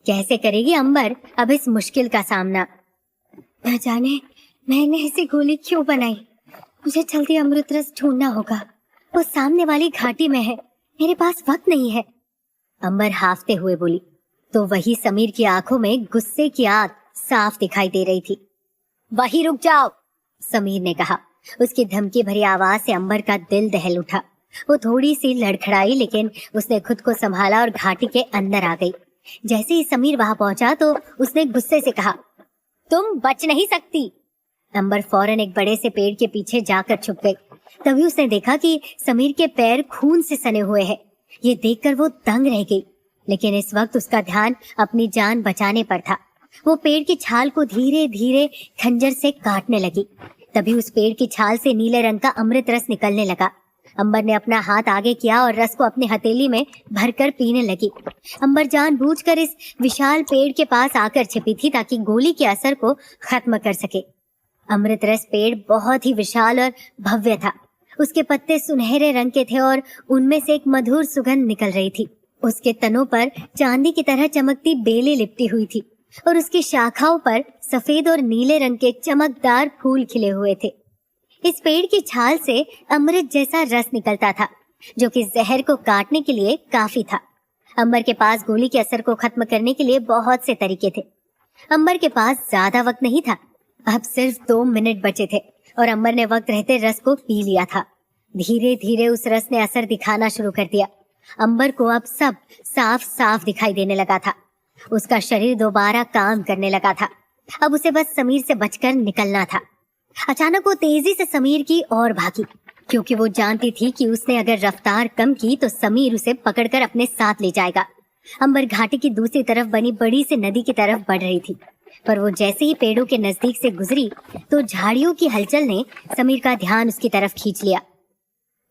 कैसे करेगी अंबर अब इस मुश्किल का सामना? न जाने मैंने ऐसी गोली क्यों बनाई। मुझे जल्दी अमृत रस ढूंढना होगा। वो सामने वाली घाटी में है, मेरे पास वक्त नहीं है, अंबर हाफते हुए बोली। तो वही समीर की आंखों में गुस्से की आग साफ दिखाई दे रही थी। वही रुक जाओ, समीर ने कहा। उसकी धमकी भरी आवाज से अंबर का दिल दहल उठा। वो थोड़ी सी लड़खड़ाई, लेकिन उसने खुद को संभाला और घाटी के अंदर आ गई। जैसे ही समीर वहां पहुंचा तो उसने गुस्से से कहा, तुम बच नहीं सकती। अंबर फौरन एक बड़े से पेड़ के पीछे जाकर छुप गई। तभी उसने देखा कि समीर के पैर खून से सने हुए हैं। ये देखकर वो दंग रह गई, लेकिन इस वक्त उसका ध्यान अपनी जान बचाने पर था। वो पेड़ की छाल को धीरे धीरे खंजर से काटने लगी। तभी उस पेड़ की छाल से नीले रंग का अमृत रस निकलने लगा। अंबर ने अपना हाथ आगे किया और रस को अपनी हथेली में भरकर पीने लगी। अंबर जानबूझकर इस विशाल पेड़ के पास आकर छिपी थी ताकि गोली के असर को खत्म कर सके। अमृत रस पेड़ बहुत ही विशाल और भव्य था। उसके पत्ते सुनहरे रंग के थे और उनमें से एक मधुर सुगंध निकल रही थी। उसके तनों पर चांदी की तरह चमकती बेलें लिपटी हुई थी और उसकी शाखाओं पर सफेद और नीले रंग के चमकदार फूल खिले हुए थे। इस पेड़ की छाल से अमृत जैसा रस निकलता था जो कि जहर को काटने के लिए काफी था। अंबर के पास गोली के असर को खत्म करने के लिए बहुत से तरीके थे। अंबर के पास ज्यादा वक्त नहीं था। अब सिर्फ 2 मिनट बचे थे और अंबर ने वक्त रहते रस को पी लिया था। धीरे धीरे उस रस ने असर दिखाना शुरू कर दिया। अंबर को अब सब साफ साफ दिखाई देने लगा था। उसका शरीर दोबारा काम करने लगा था। अब उसे बस समीर से बचकर निकलना था। अचानक वो तेजी से समीर की ओर भागी, क्योंकि वो जानती थी कि उसने अगर रफ्तार कम की तो समीर उसे पकड़कर अपने साथ ले जाएगा। अंबर घाटी की दूसरी तरफ बनी बड़ी सी नदी की तरफ बढ़ रही थी, पर वो जैसे ही पेड़ों के नजदीक से गुजरी तो झाड़ियों की हलचल ने समीर का ध्यान उसकी तरफ खींच लिया।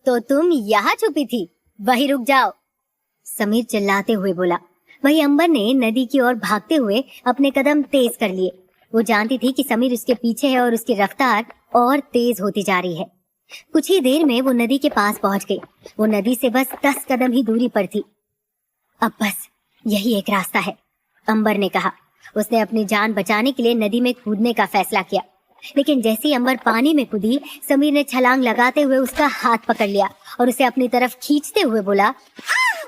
तो तुम यहाँ छुपी थी, वहीं रुक जाओ, समीर चिल्लाते हुए बोला। वही अंबर ने नदी की ओर भागते हुए अपने कदम तेज कर लिए। वो जानती थी कि समीर उसके पीछे है और उसकी रफ्तार और तेज होती जा रही है। कुछ ही देर में वो नदी के पास पहुंच गई। वो नदी से बस 10 कदम ही दूरी पर थी। अब बस यही एक रास्ता है, अंबर ने कहा। उसने अपनी जान बचाने के लिए नदी में कूदने का फैसला किया, लेकिन जैसे ही अंबर पानी में कूदी, समीर ने छलांग लगाते हुए उसका हाथ पकड़ लिया और उसे अपनी तरफ खींचते हुए बोला,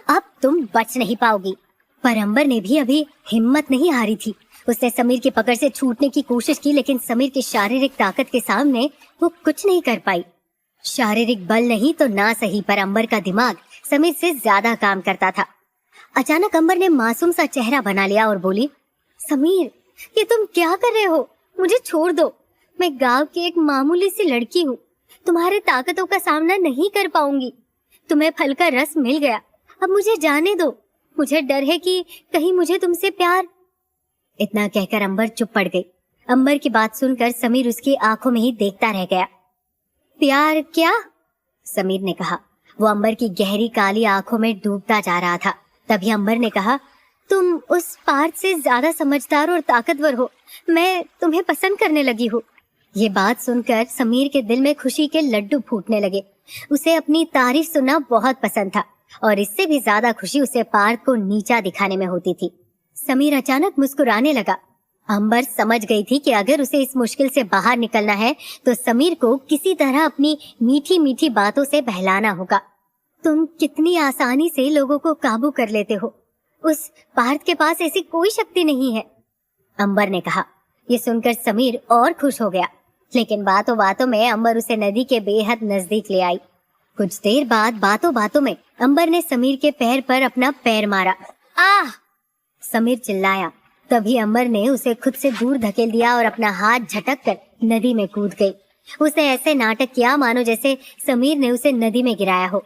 अब तुम बच नहीं पाओगी। पर अंबर ने भी अभी हिम्मत नहीं हारी थी। उसने समीर की पकड़ से छूटने की कोशिश की, लेकिन समीर की शारीरिक ताकत के सामने वो कुछ नहीं कर पाई। शारीरिक बल नहीं तो ना सही, पर अंबर का दिमाग समीर से ज्यादा काम करता था। अचानक अंबर ने मासूम सा चेहरा बना लिया और बोली, समीर, ये तुम क्या कर रहे हो? मुझे छोड़ दो। मैं गांव की एक मामूली सी लड़की हूँ। तुम्हारे ताकतों का सामना नहीं कर पाऊंगी। तुम्हें फल का रस मिल गया, अब मुझे जाने दो। मुझे डर है कि कहीं मुझे तुमसे प्यार। इतना कहकर अंबर चुप पड़ गई। अंबर की बात सुनकर समीर उसकी आंखों में ही देखता रह गया। प्यार क्या? समीर ने कहा। वो अंबर की गहरी काली आंखों में डूबता जा रहा था। तभी अंबर ने कहा, तुम उस पार्थ से ज्यादा समझदार और ताकतवर हो। मैं तुम्हें पसंद करने लगी हूँ। ये बात सुनकर समीर के दिल में खुशी के लड्डू फूटने लगे। उसे अपनी तारीफ सुनना बहुत पसंद था और इससे भी ज्यादा खुशी उसे पार्थ को नीचा दिखाने में होती थी। समीर अचानक मुस्कुराने लगा। अंबर समझ गई थी कि अगर उसे इस मुश्किल से बाहर निकलना है तो समीर को किसी तरह अपनी मीठी मीठी बातों से बहलाना होगा। तुम कितनी आसानी से लोगों को काबू कर लेते हो। उस पार्थ के पास ऐसी कोई शक्ति नहीं है, अंबर ने कहा। ये सुनकर समीर और खुश हो गया, लेकिन बातों बातों में अंबर उसे नदी के बेहद नजदीक ले आई। कुछ देर बाद बातों बातों में अंबर ने समीर के पैर पर अपना पैर मारा। आह! समीर चिल्लाया। तभी अंबर ने उसे खुद से दूर धकेल दिया और अपना हाथ झटक कर नदी में कूद गई। उसने ऐसे नाटक किया मानो जैसे समीर ने उसे नदी में गिराया हो।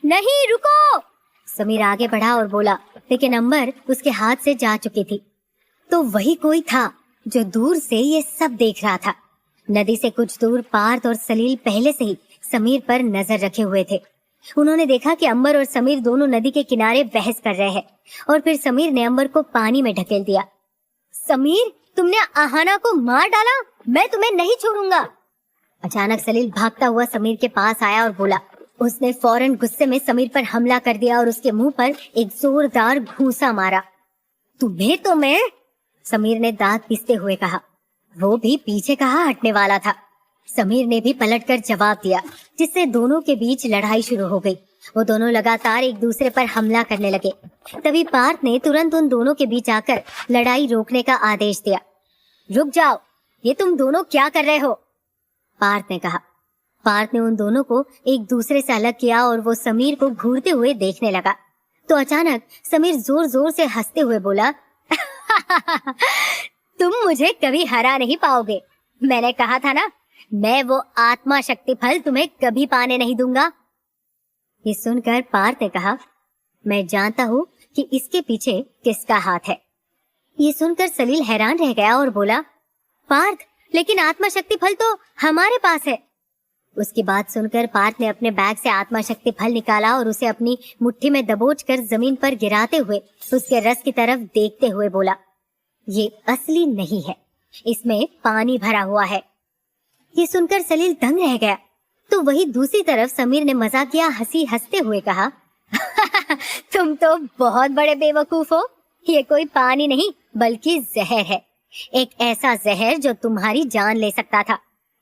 नहीं, रुको! समीर आगे बढ़ा और बोला, लेकिन अंबर उसके हाथ से जा चुकी थी। तो वही कोई था जो दूर से ये सब देख रहा था। नदी से कुछ दूर पार्थ और सलील पहले से ही समीर पर नजर रखे हुए थे। उन्होंने देखा कि अंबर और समीर दोनों नदी के किनारे बहस कर रहे हैं और फिर समीर ने अंबर को पानी में ढकेल दिया। समीर, तुमने आहाना को मार डाला, मैं तुम्हें नहीं छोड़ूंगा। अचानक सलील भागता हुआ समीर के पास आया और बोला। उसने फौरन गुस्से में समीर पर हमला कर दिया और उसके मुंह पर एक जोरदार घूंसा मारा। तुम्हें तो मैं, समीर ने दांत पीसते हुए कहा। वो भी पीछे कहाँ हटने वाला था। समीर ने भी पलटकर जवाब दिया, जिससे दोनों के बीच लड़ाई शुरू हो गई। वो दोनों लगातार एक दूसरे पर हमला करने लगे। तभी पार्थ ने तुरंत उन दोनों के बीच आकर लड़ाई रोकने का आदेश दिया। रुक जाओ, ये तुम दोनों क्या कर रहे हो? पार्थ ने कहा। पार्थ ने उन दोनों को एक दूसरे से अलग किया और वो समीर को घूरते हुए देखने लगा। तो अचानक समीर जोर जोर से हंसते हुए बोला, तुम मुझे कभी हरा नहीं पाओगे। मैंने कहा था ना, मैं वो आत्मा शक्ति फल तुम्हें कभी पाने नहीं दूंगा। ये सुनकर पार्थ ने कहा, मैं जानता हूँ कि इसके पीछे किसका हाथ है। ये सुनकर सलील हैरान रह गया और बोला, पार्थ, लेकिन आत्मा शक्ति फल तो हमारे पास है। उसकी बात सुनकर पार्थ ने अपने बैग से आत्मा शक्ति फल निकाला और उसे अपनी मुट्ठी में दबोचकर जमीन पर गिराते हुए उसके रस की तरफ देखते हुए बोला, ये असली नहीं है, इसमें पानी भरा हुआ है। ये सुनकर सलील दंग रह गया। तो वही दूसरी तरफ समीर ने मजाकिया हंसी हंसते हुए कहा, तुम तो बहुत बड़े बेवकूफ हो। ये कोई पानी नहीं बल्कि जहर है, एक ऐसा जहर जो तुम्हारी जान ले सकता था।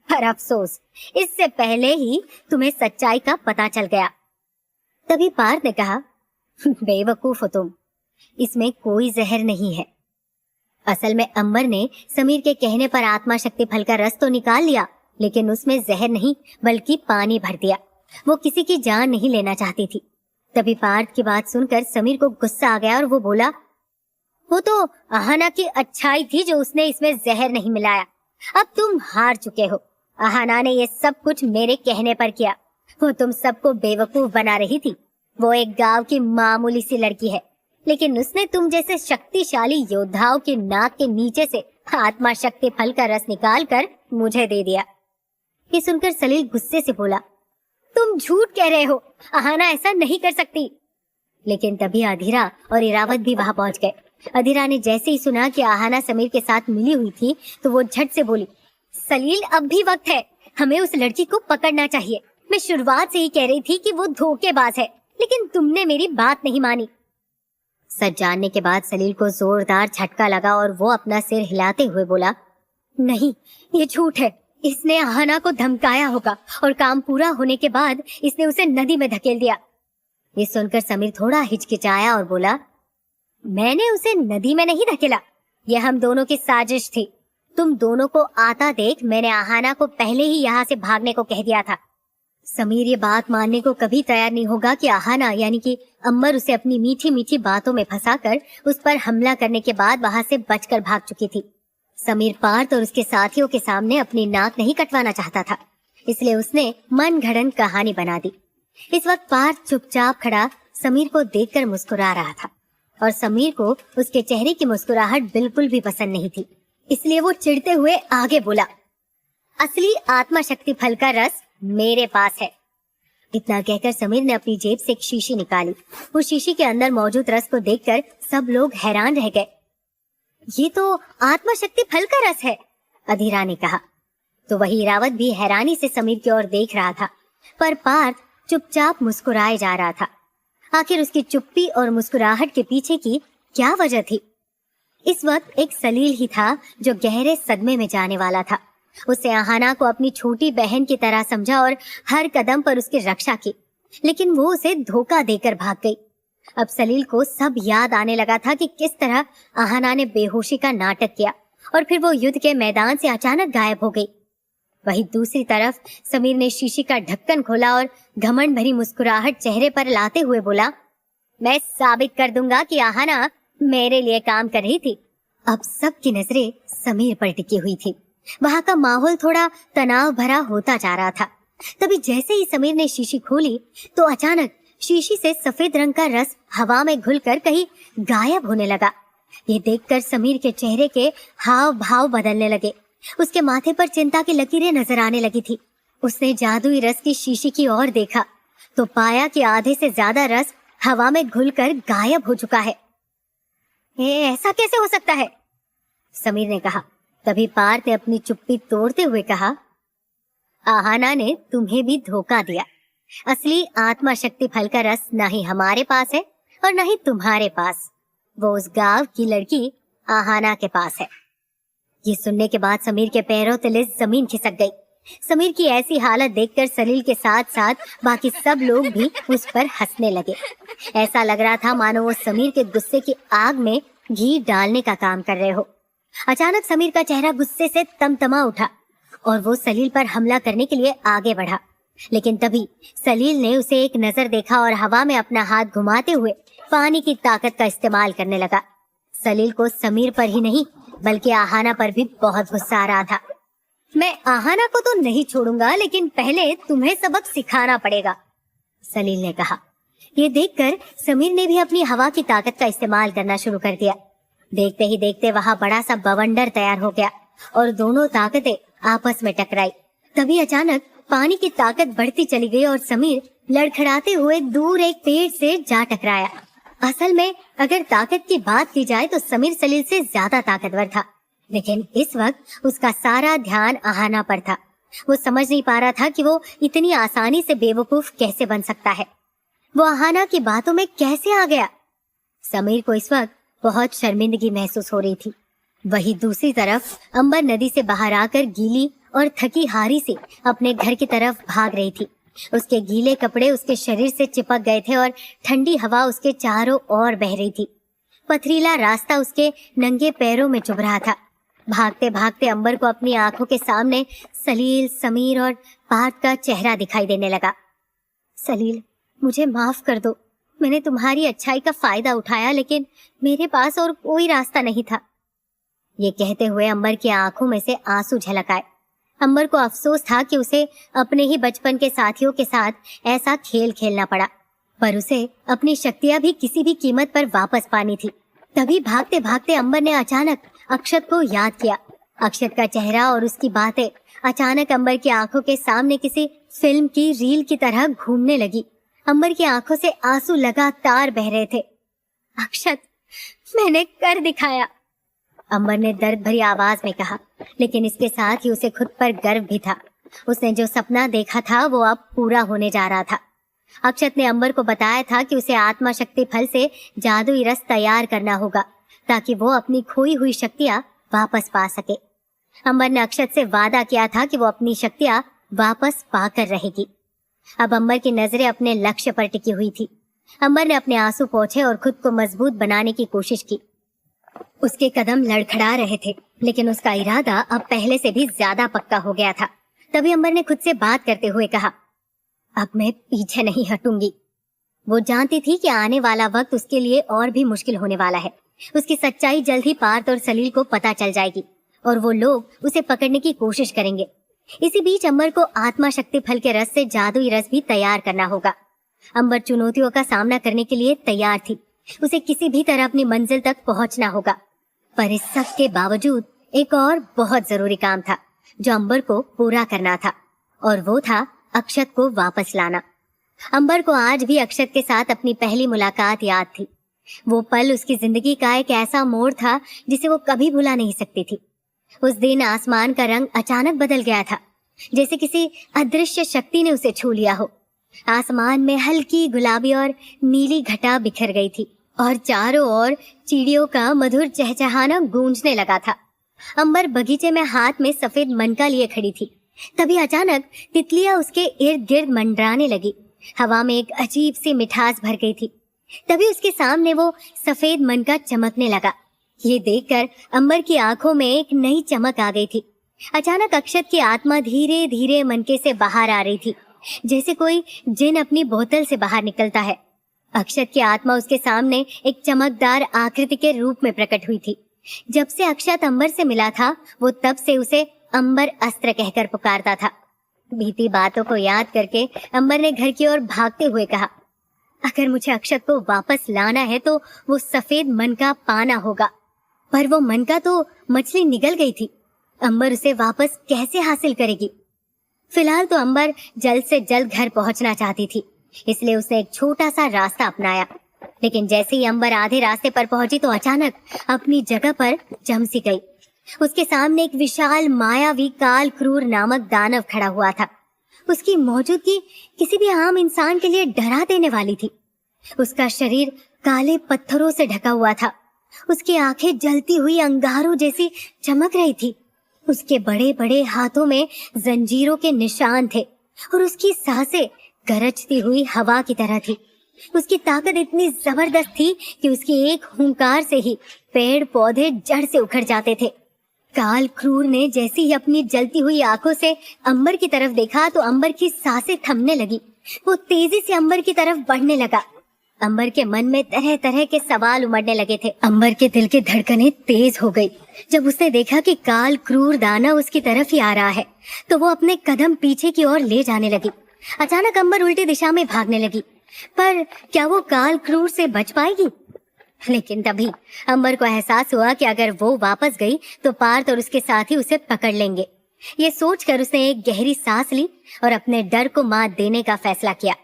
पर अफसोस, इससे पहले ही तुम्हें सच्चाई का पता चल गया। तभी पार्थ ने कहा, बेवकूफ हो तुम, इसमें कोई जहर नहीं है। असल में अंबर ने समीर के कहने पर आत्मा शक्ति फल का रस तो निकाल लिया, लेकिन उसमें जहर नहीं बल्कि पानी भर दिया। वो किसी की जान नहीं लेना चाहती थी। तभी पार्थ की बात सुनकर समीर को गुस्सा आ गया और वो बोला, वो तो अहाना की अच्छाई थी जो उसने इसमें जहर नहीं मिलाया। अब तुम हार चुके हो। अहाना ने ये सब कुछ मेरे कहने पर किया। वो तुम सबको बेवकूफ बना रही थी। वो एक गांव की मामूली सी लड़की है, लेकिन उसने तुम जैसे शक्तिशाली योद्धाओं की नाक के नीचे से आत्मा शक्ति फल का रस निकाल कर मुझे दे दिया। ये सुनकर सलील गुस्से से बोला, तुम झूठ कह रहे हो, अहाना ऐसा नहीं कर सकती। लेकिन तभी अधीरा और इरावत भी वहां पहुंच गए। अधीरा ने जैसे ही सुना कि अहाना समीर के साथ मिली हुई थी तो वो झट से बोली, सलील अब भी वक्त है, हमें उस लड़की को पकड़ना चाहिए। मैं शुरुआत से ही कह रही थी कि वो धोखेबाज है, लेकिन तुमने मेरी बात नहीं मानी। सच जानने के बाद सलील को जोरदार झटका लगा और वो अपना सिर हिलाते हुए बोला, नहीं, ये झूठ है। इसने अहाना को धमकाया होगा और काम पूरा होने के बाद इसने उसे नदी में धकेल दिया। ये सुनकर समीर थोड़ा हिचकिचाया और बोला, मैंने उसे नदी में नहीं धकेला, ये हम दोनों की साजिश थी। तुम दोनों को आता देख मैंने अहाना को पहले ही यहाँ से भागने को कह दिया था। समीर ये बात मानने को कभी तैयार नहीं होगा कि अहाना यानी कि अंबर उसे अपनी मीठी मीठी बातों में फंसाकर उस पर हमला करने के बाद वहां से बचकर भाग चुकी थी। समीर पार्थ और उसके साथियों के सामने अपनी नाक नहीं कटवाना चाहता था, इसलिए उसने मन घड़न कहानी बना दी। इस वक्त पार्थ चुपचाप खड़ा समीर को देखकर मुस्कुरा रहा था और समीर को उसके चेहरे की मुस्कुराहट बिल्कुल भी पसंद नहीं थी, इसलिए वो चिढ़ते हुए आगे बोला, असली आत्मा शक्ति फल का रस मेरे पास है। इतना कहकर समीर ने अपनी जेब से एक शीशी निकाली। उस शीशी के अंदर मौजूद रस को देखकर सब लोग हैरान रह गए। ये तो आत्मा शक्ति फल का रस है, अधीरा ने कहा। तो वही इरावत भी हैरानी से समीर की ओर देख रहा था, पर पार्थ चुपचाप मुस्कुराए जा रहा था। आखिर उसकी चुप्पी और मुस्कुराहट के पीछे की क्या वजह थी? इस वक्त एक सलील ही था जो गहरे सदमे में जाने वाला था। उसने अहाना को अपनी छोटी बहन की तरह समझा और हर कदम पर उसकी रक्षा की, लेकिन वो उसे धोखा देकर भाग गई। अब सलील को सब याद आने लगा था कि किस तरह अहाना ने बेहोशी का नाटक किया और फिर वो युद्ध के मैदान से अचानक गायब हो गई। वहीं दूसरी तरफ समीर ने शीशी का ढक्कन खोला और घमंड भरी मुस्कुराहट चेहरे पर लाते हुए बोला, मैं साबित कर दूंगा कि अहाना मेरे लिए काम कर रही थी। अब सबकी नजरें समीर पर टिकी हुई थी। वहां का माहौल थोड़ा तनाव भरा होता जा रहा था। तभी जैसे ही समीर ने शीशी खोली तो अचानक शीशी से सफेद रंग का रस हवा में घुलकर कहीं गायब होने लगा। ये देखकर समीर के चेहरे के हाव भाव बदलने लगे। उसके माथे पर चिंता की लकीरें नजर आने लगी थी। उसने जादुई रस की शीशी की ओर देखा तो पाया कि आधे से ज्यादा रस हवा में घुलकर गायब हो चुका है। ये ऐसा कैसे हो सकता है? समीर ने कहा। तभी पार्थ ने अपनी चुप्पी तोड़ते हुए कहा, आहाना ने तुम्हें भी धोखा दिया। असली आत्मा शक्ति फल का रस ना ही हमारे पास है और ना ही तुम्हारे पास, वो उस गांव की लड़की आहाना के पास है। ये सुनने के बाद समीर के पैरों तले जमीन खिसक गई। समीर की ऐसी हालत देखकर सलील के साथ साथ बाकी सब लोग भी उस पर हंसने लगे। ऐसा लग रहा था मानो वो समीर के गुस्से की आग में घी डालने का काम कर रहे हो। अचानक समीर का चेहरा गुस्से से तमतमा उठा और वो सलील पर हमला करने के लिए आगे बढ़ा, लेकिन तभी सलील ने उसे एक नजर देखा और हवा में अपना हाथ घुमाते हुए पानी की ताकत का इस्तेमाल करने लगा। सलील को समीर पर ही नहीं बल्कि आहाना पर भी बहुत गुस्सा आ रहा था। मैं आहाना को तो नहीं छोड़ूंगा, लेकिन पहले तुम्हें सबक सिखाना पड़ेगा, सलील ने कहा। ये देखकर समीर ने भी अपनी हवा की ताकत का इस्तेमाल करना शुरू कर दिया। देखते ही देखते वहां बड़ा सा बवंडर तैयार हो गया और दोनों ताकतें आपस में टकराई। तभी अचानक पानी की ताकत बढ़ती चली गई और समीर लड़खड़ाते हुए दूर एक पेड़ से जा टकराया। असल में अगर ताकत की बात की जाए तो समीर सलील से ज्यादा ताकतवर था, लेकिन इस वक्त उसका सारा ध्यान आहाना पर था। वो समझ नहीं पा रहा था कि वो इतनी आसानी से बेवकूफ कैसे बन सकता है। वो आहाना की बातों में कैसे आ गया? समीर को इस वक्त बहुत शर्मिंदगी महसूस हो रही थी। वहीं दूसरी तरफ अंबर नदी से बाहर आकर गीली और थकी हारी से अपने घर की तरफ भाग रही थी। उसके गीले कपड़े उसके शरीर से चिपक गए थे और ठंडी हवा उसके चारों ओर बह रही थी। पथरीला रास्ता उसके नंगे पैरों में चुभ रहा था। भागते भागते अंबर को अपनी आंखों के सामने सलील, समीर और पार्थ का चेहरा दिखाई देने लगा। सलील, मुझे माफ कर दो। मैंने तुम्हारी अच्छाई का फायदा उठाया, लेकिन मेरे पास और कोई रास्ता नहीं था। ये कहते हुए अंबर की आंखों में से आंसू झलक आए। अंबर को अफसोस था कि उसे अपने ही बचपन के साथियों के साथ ऐसा खेल खेलना पड़ा, पर उसे अपनी शक्तियां भी किसी भी कीमत पर वापस पानी थी। तभी भागते भागते अंबर ने अचानक अक्षत को याद किया। अक्षत का चेहरा और उसकी बातें अचानक अंबर की आंखों के सामने किसी फिल्म की रील की तरह घूमने लगी। अंबर की आंखों से आंसू लगातार बह रहे थे। अक्षत, मैंने कर दिखाया, अंबर ने दर्द भरी आवाज में कहा, लेकिन इसके साथ ही उसे खुद पर गर्व भी था। उसने जो सपना देखा था वो अब पूरा होने जा रहा था। अक्षत ने अंबर को बताया था कि उसे आत्मा शक्ति फल से जादुई रस तैयार करना होगा, ताकि वो अपनी खोई हुई शक्तियां वापस पा सके। अंबर ने अक्षत से वादा किया था कि वो अपनी शक्तियां वापस पाकर रहेगी। अब अंबर की नजरें अपने लक्ष्य पर टिकी हुई थी। अंबर ने अपने आंसू पोंछे और खुद को मजबूत बनाने की कोशिश की। उसके कदम लड़खड़ा रहे थे, लेकिन उसका इरादा अब पहले से भी ज्यादा पक्का हो गया था। तभी अंबर ने खुद से बात करते हुए कहा, अब मैं पीछे नहीं हटूंगी। वो जानती थी कि आने वाला वक्त उसके लिए और भी मुश्किल होने वाला है। उसकी सच्चाई जल्द ही पार्थ और सलील को पता चल जाएगी और वो लोग उसे पकड़ने की कोशिश करेंगे। इसी बीच अंबर को आत्मा शक्ति फल के रस से जादुई रस भी तैयार करना होगा। अंबर चुनौतियों का सामना करने के लिए तैयार थी। उसे किसी भी तरह अपनी मंजिल तक पहुंचना होगा। पर इस सब के बावजूद एक और बहुत जरूरी काम था जो अंबर को पूरा करना था, और वो था अक्षत को वापस लाना। अंबर को आज भी अक्षत के साथ अपनी पहली मुलाकात याद थी। वो पल उसकी जिंदगी का एक ऐसा मोड़ था जिसे वो कभी भुला नहीं सकती थी। उस दिन आसमान का रंग अचानक बदल गया था, जैसे किसी अदृश्य शक्ति ने उसे छू लिया हो। आसमान में हल्की गुलाबी और नीली घटा बिखर गई थी और चारों ओर चिड़ियों का मधुर चहचहाना गूंजने लगा था। अंबर बगीचे में हाथ में सफेद मनका लिए खड़ी थी। तभी अचानक तितलियां उसके इर्द गिर्द मंडराने लगी। हवा में एक अजीब सी मिठास भर गई थी। तभी उसके सामने वो सफेद मनका चमकने लगा। ये देखकर अंबर की आंखों में एक नई चमक आ गई थी। अचानक अक्षत की आत्मा धीरे धीरे मनके से बाहर आ रही थी, जैसे कोई जिन अपनी बोतल से बाहर निकलता है। अक्षत की आत्मा उसके सामने एक चमकदार आकृति के रूप में प्रकट हुई थी। जब से अक्षत अंबर से मिला था, वो तब से उसे अंबर अस्त्र कहकर पुकारता था। बीती बातों को याद करके अंबर ने घर की ओर भागते हुए कहा, अगर मुझे अक्षत को वापस लाना है तो वो सफेद मनका पाना होगा। पर वो मनका तो मछली निगल गई थी। अंबर उसे वापस कैसे हासिल करेगी? फिलहाल तो अंबर जल्द से जल्द घर पहुंचना चाहती थी, इसलिए उसने एक छोटा सा रास्ता अपनाया। लेकिन जैसे ही अंबर आधे रास्ते पर पहुंची तो अचानक अपनी जगह पर जम सी गई। उसके सामने एक विशाल मायावी काल क्रूर नामक दानव खड़ा हुआ था। उसकी मौजूदगी किसी भी आम इंसान के लिए डरा देने वाली थी। उसका शरीर काले पत्थरों से ढका हुआ था। उसकी आंखें जलती हुई अंगारों जैसी चमक रही थी। उसके बड़े बड़े हाथों में जंजीरों के निशान थे और उसकी सांसें गरजती हुई हवा की तरह थी। उसकी ताकत इतनी जबरदस्त थी कि उसकी एक हुंकार से ही पेड़ पौधे जड़ से उखड़ जाते थे। काल क्रूर ने जैसे ही अपनी जलती हुई आंखों से अंबर की तरफ देखा तो अंबर की सांसें थमने लगी। वो तेजी से अंबर की तरफ बढ़ने लगा। अंबर के मन में तरह तरह के सवाल उमड़ने लगे थे। अंबर के दिल की धड़कनें तेज हो गई जब उसने देखा कि काल क्रूर दानव उसकी तरफ ही आ रहा है, तो वो अपने कदम पीछे की ओर ले जाने लगी। अचानक अंबर उल्टी दिशा में भागने लगी, पर क्या वो काल क्रूर से बच पाएगी? लेकिन तभी अंबर को एहसास हुआ कि अगर वो वापस गई तो पार्थ और उसके साथी उसे पकड़ लेंगे। ये सोचकर उसने एक गहरी सांस ली और अपने डर को मात देने का फैसला किया।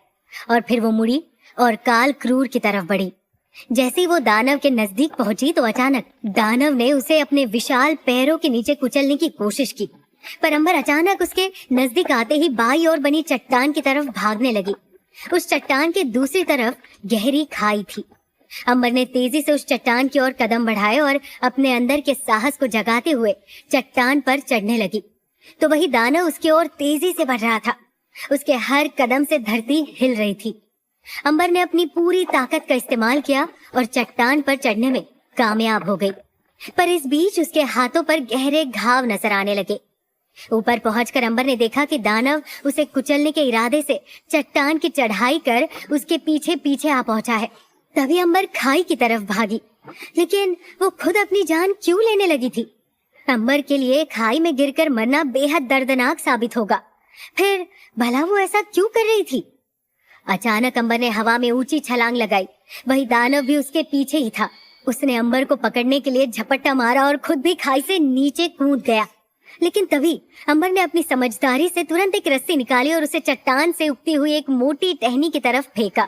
और फिर वो मुड़ी और काल क्रूर की तरफ बढ़ी। जैसे ही वो दानव के नजदीक पहुंची तो अचानक दानव ने उसे अपने विशाल पैरों के नीचे कुचलने की कोशिश की, पर अंबर अचानक उसके नजदीक आते ही बाईं ओर बनी चट्टान की तरफ भागने लगी। उस चट्टान के दूसरी तरफ गहरी खाई थी। अंबर ने तेजी से उस चट्टान की ओर कदम बढ़ाए और अपने अंदर के साहस को जगाते हुए चट्टान पर चढ़ने लगी, तो वही दानव उसकी ओर तेजी से बढ़ रहा था। उसके हर कदम से धरती हिल रही थी। अंबर ने अपनी पूरी ताकत का इस्तेमाल किया और चट्टान पर चढ़ने में कामयाब हो गई, पर इस बीच उसके हाथों पर गहरे घाव नजर आने लगे। ऊपर पहुंचकर अंबर ने देखा कि दानव उसे कुचलने के इरादे से चट्टान की चढ़ाई कर उसके पीछे पीछे आ पहुंचा है। तभी अंबर खाई की तरफ भागी, लेकिन वो खुद अपनी जान क्यों लेने लगी थी? अंबर के लिए खाई में गिरकर मरना बेहद दर्दनाक साबित होगा, फिर भला वो ऐसा क्यों कर रही थी? अचानक अंबर ने हवा में ऊंची छलांग लगाई। वही दानव भी उसके पीछे ही था। उसने अंबर को पकड़ने के लिए झपट्टा मारा और खुद भी खाई से नीचे कूद गया। लेकिन तभी अंबर ने अपनी समझदारी से तुरंत एक रस्सी निकाली और उसे चट्टान से उगती हुई एक मोटी टहनी की तरफ फेंका,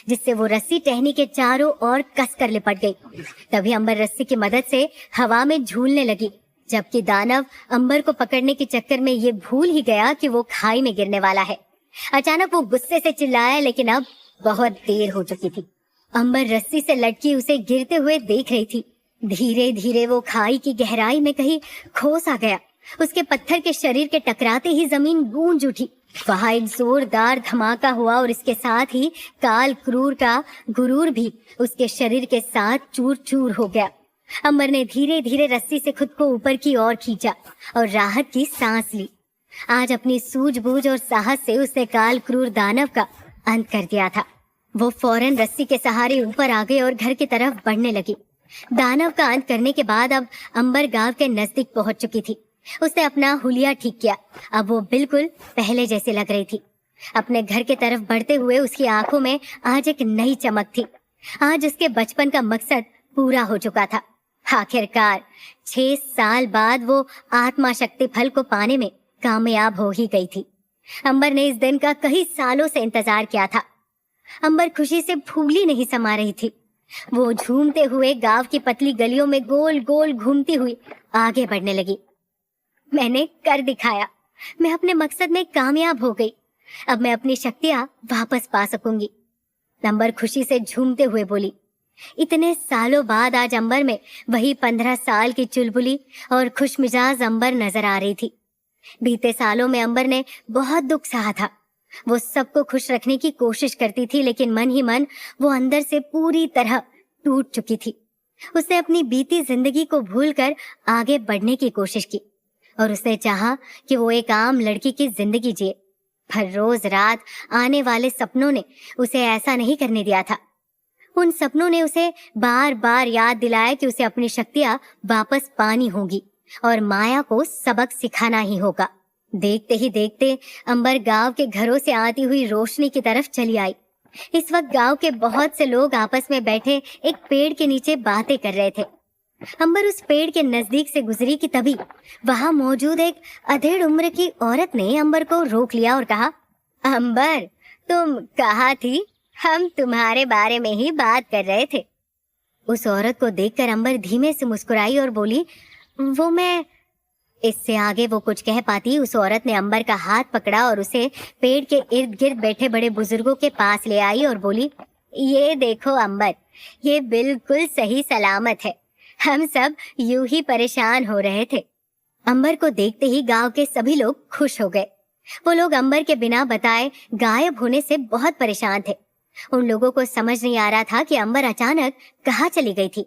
जिससे वो रस्सी टहनी के चारों ओर कसकर लिपट गई। तभी अंबर रस्सी की मदद से हवा में झूलने लगी, जबकि दानव अंबर को पकड़ने के चक्कर में ये भूल ही गया कि वो खाई में गिरने वाला है। अचानक वो गुस्से से चिल्लाया, लेकिन अब बहुत देर हो चुकी थी। अंबर रस्सी से लटकी उसे गिरते हुए देख रही थी। धीरे धीरे वो खाई की गहराई में कहीं खो सा गया। उसके पत्थर के शरीर के टकराते ही जमीन गूंज उठी। वहां एक जोरदार धमाका हुआ और इसके साथ ही काल क्रूर का गुरूर भी उसके शरीर के साथ चूर चूर हो गया। अंबर ने धीरे धीरे रस्सी से खुद को ऊपर की ओर खींचा और राहत की सांस ली। आज अपनी सूझबूझ और साहस से उसने काल क्रूर दानव का अंत कर दिया था। वो फौरन रस्सी के सहारे ऊपर आ गई और घर की तरफ बढ़ने लगी। दानव का अंत करने के बाद अब अंबर गांव के नजदीक पहुंच चुकी थी। उसने अपना हुलिया ठीक किया। अब वो बिल्कुल पहले जैसी लग रही थी। अपने घर की तरफ बढ़ते हुए उसकी आंखों में आज एक नई चमक थी। आज उसके बचपन का मकसद पूरा हो चुका था। आखिरकार 6 साल बाद वो आत्मा शक्ति फल को पाने में कामयाब हो ही गई थी। अंबर ने इस दिन का कई सालों से इंतजार किया था। अंबर खुशी से फूली नहीं समा रही थी। वो झूमते हुए गांव की पतली गलियों में गोल गोल घूमती हुई आगे बढ़ने लगी। मैंने कर दिखाया। मैं अपने मकसद में कामयाब हो गई। अब मैं अपनी शक्तियां वापस पा सकूंगी। अंबर खुशी से झूमते हुए बोली। इतने सालों बाद आज अंबर में वही 15 साल की चुलबुली और खुशमिजाज अंबर नजर आ रही थी। बीते सालों में अंबर ने बहुत दुख सहा था। वो सबको खुश रखने की कोशिश करती थी, लेकिन मन ही मन वो अंदर से पूरी तरह टूट चुकी थी। उसने अपनी बीती जिंदगी को भूलकर आगे बढ़ने की कोशिश की और उसने चाहा कि वो एक आम लड़की की जिंदगी जिए, पर रोज रात आने वाले सपनों ने उसे ऐसा नहीं करने दिया था। उन सपनों ने उसे बार बार याद दिलाया कि उसे अपनी शक्तियां वापस पानी होगी और माया को सबक सिखाना ही होगा। देखते ही देखते अंबर गांव के घरों से आती हुई रोशनी की तरफ चली आई। इस वक्त गांव के बहुत से लोग आपस में बैठे एक पेड़ के नीचे बातें कर रहे थे। अंबर उस पेड़ के नजदीक से गुजरी कि तभी वहां मौजूद एक अधेड़ उम्र की औरत ने अंबर को रोक लिया और कहा, अंबर, तुम कहाँ थी? हम तुम्हारे बारे में ही बात कर रहे थे। उस औरत को देखकर अंबर धीमे से मुस्कुराई और बोली, वो मैं। इससे आगे वो कुछ कह पाती, उस औरत ने अंबर का हाथ पकड़ा और उसे पेड़ के इर्द गिर्द बैठे बड़े बुजुर्गों के पास ले आई और बोली, ये देखो अंबर, ये बिल्कुल सही सलामत है। हम सब यूं ही परेशान हो रहे थे। अंबर को देखते ही गांव के सभी लोग खुश हो गए। वो लोग अंबर के बिना बताए गायब होने से बहुत परेशान थे। उन लोगों को समझ नहीं आ रहा था कि अंबर अचानक कहाँ चली गई थी।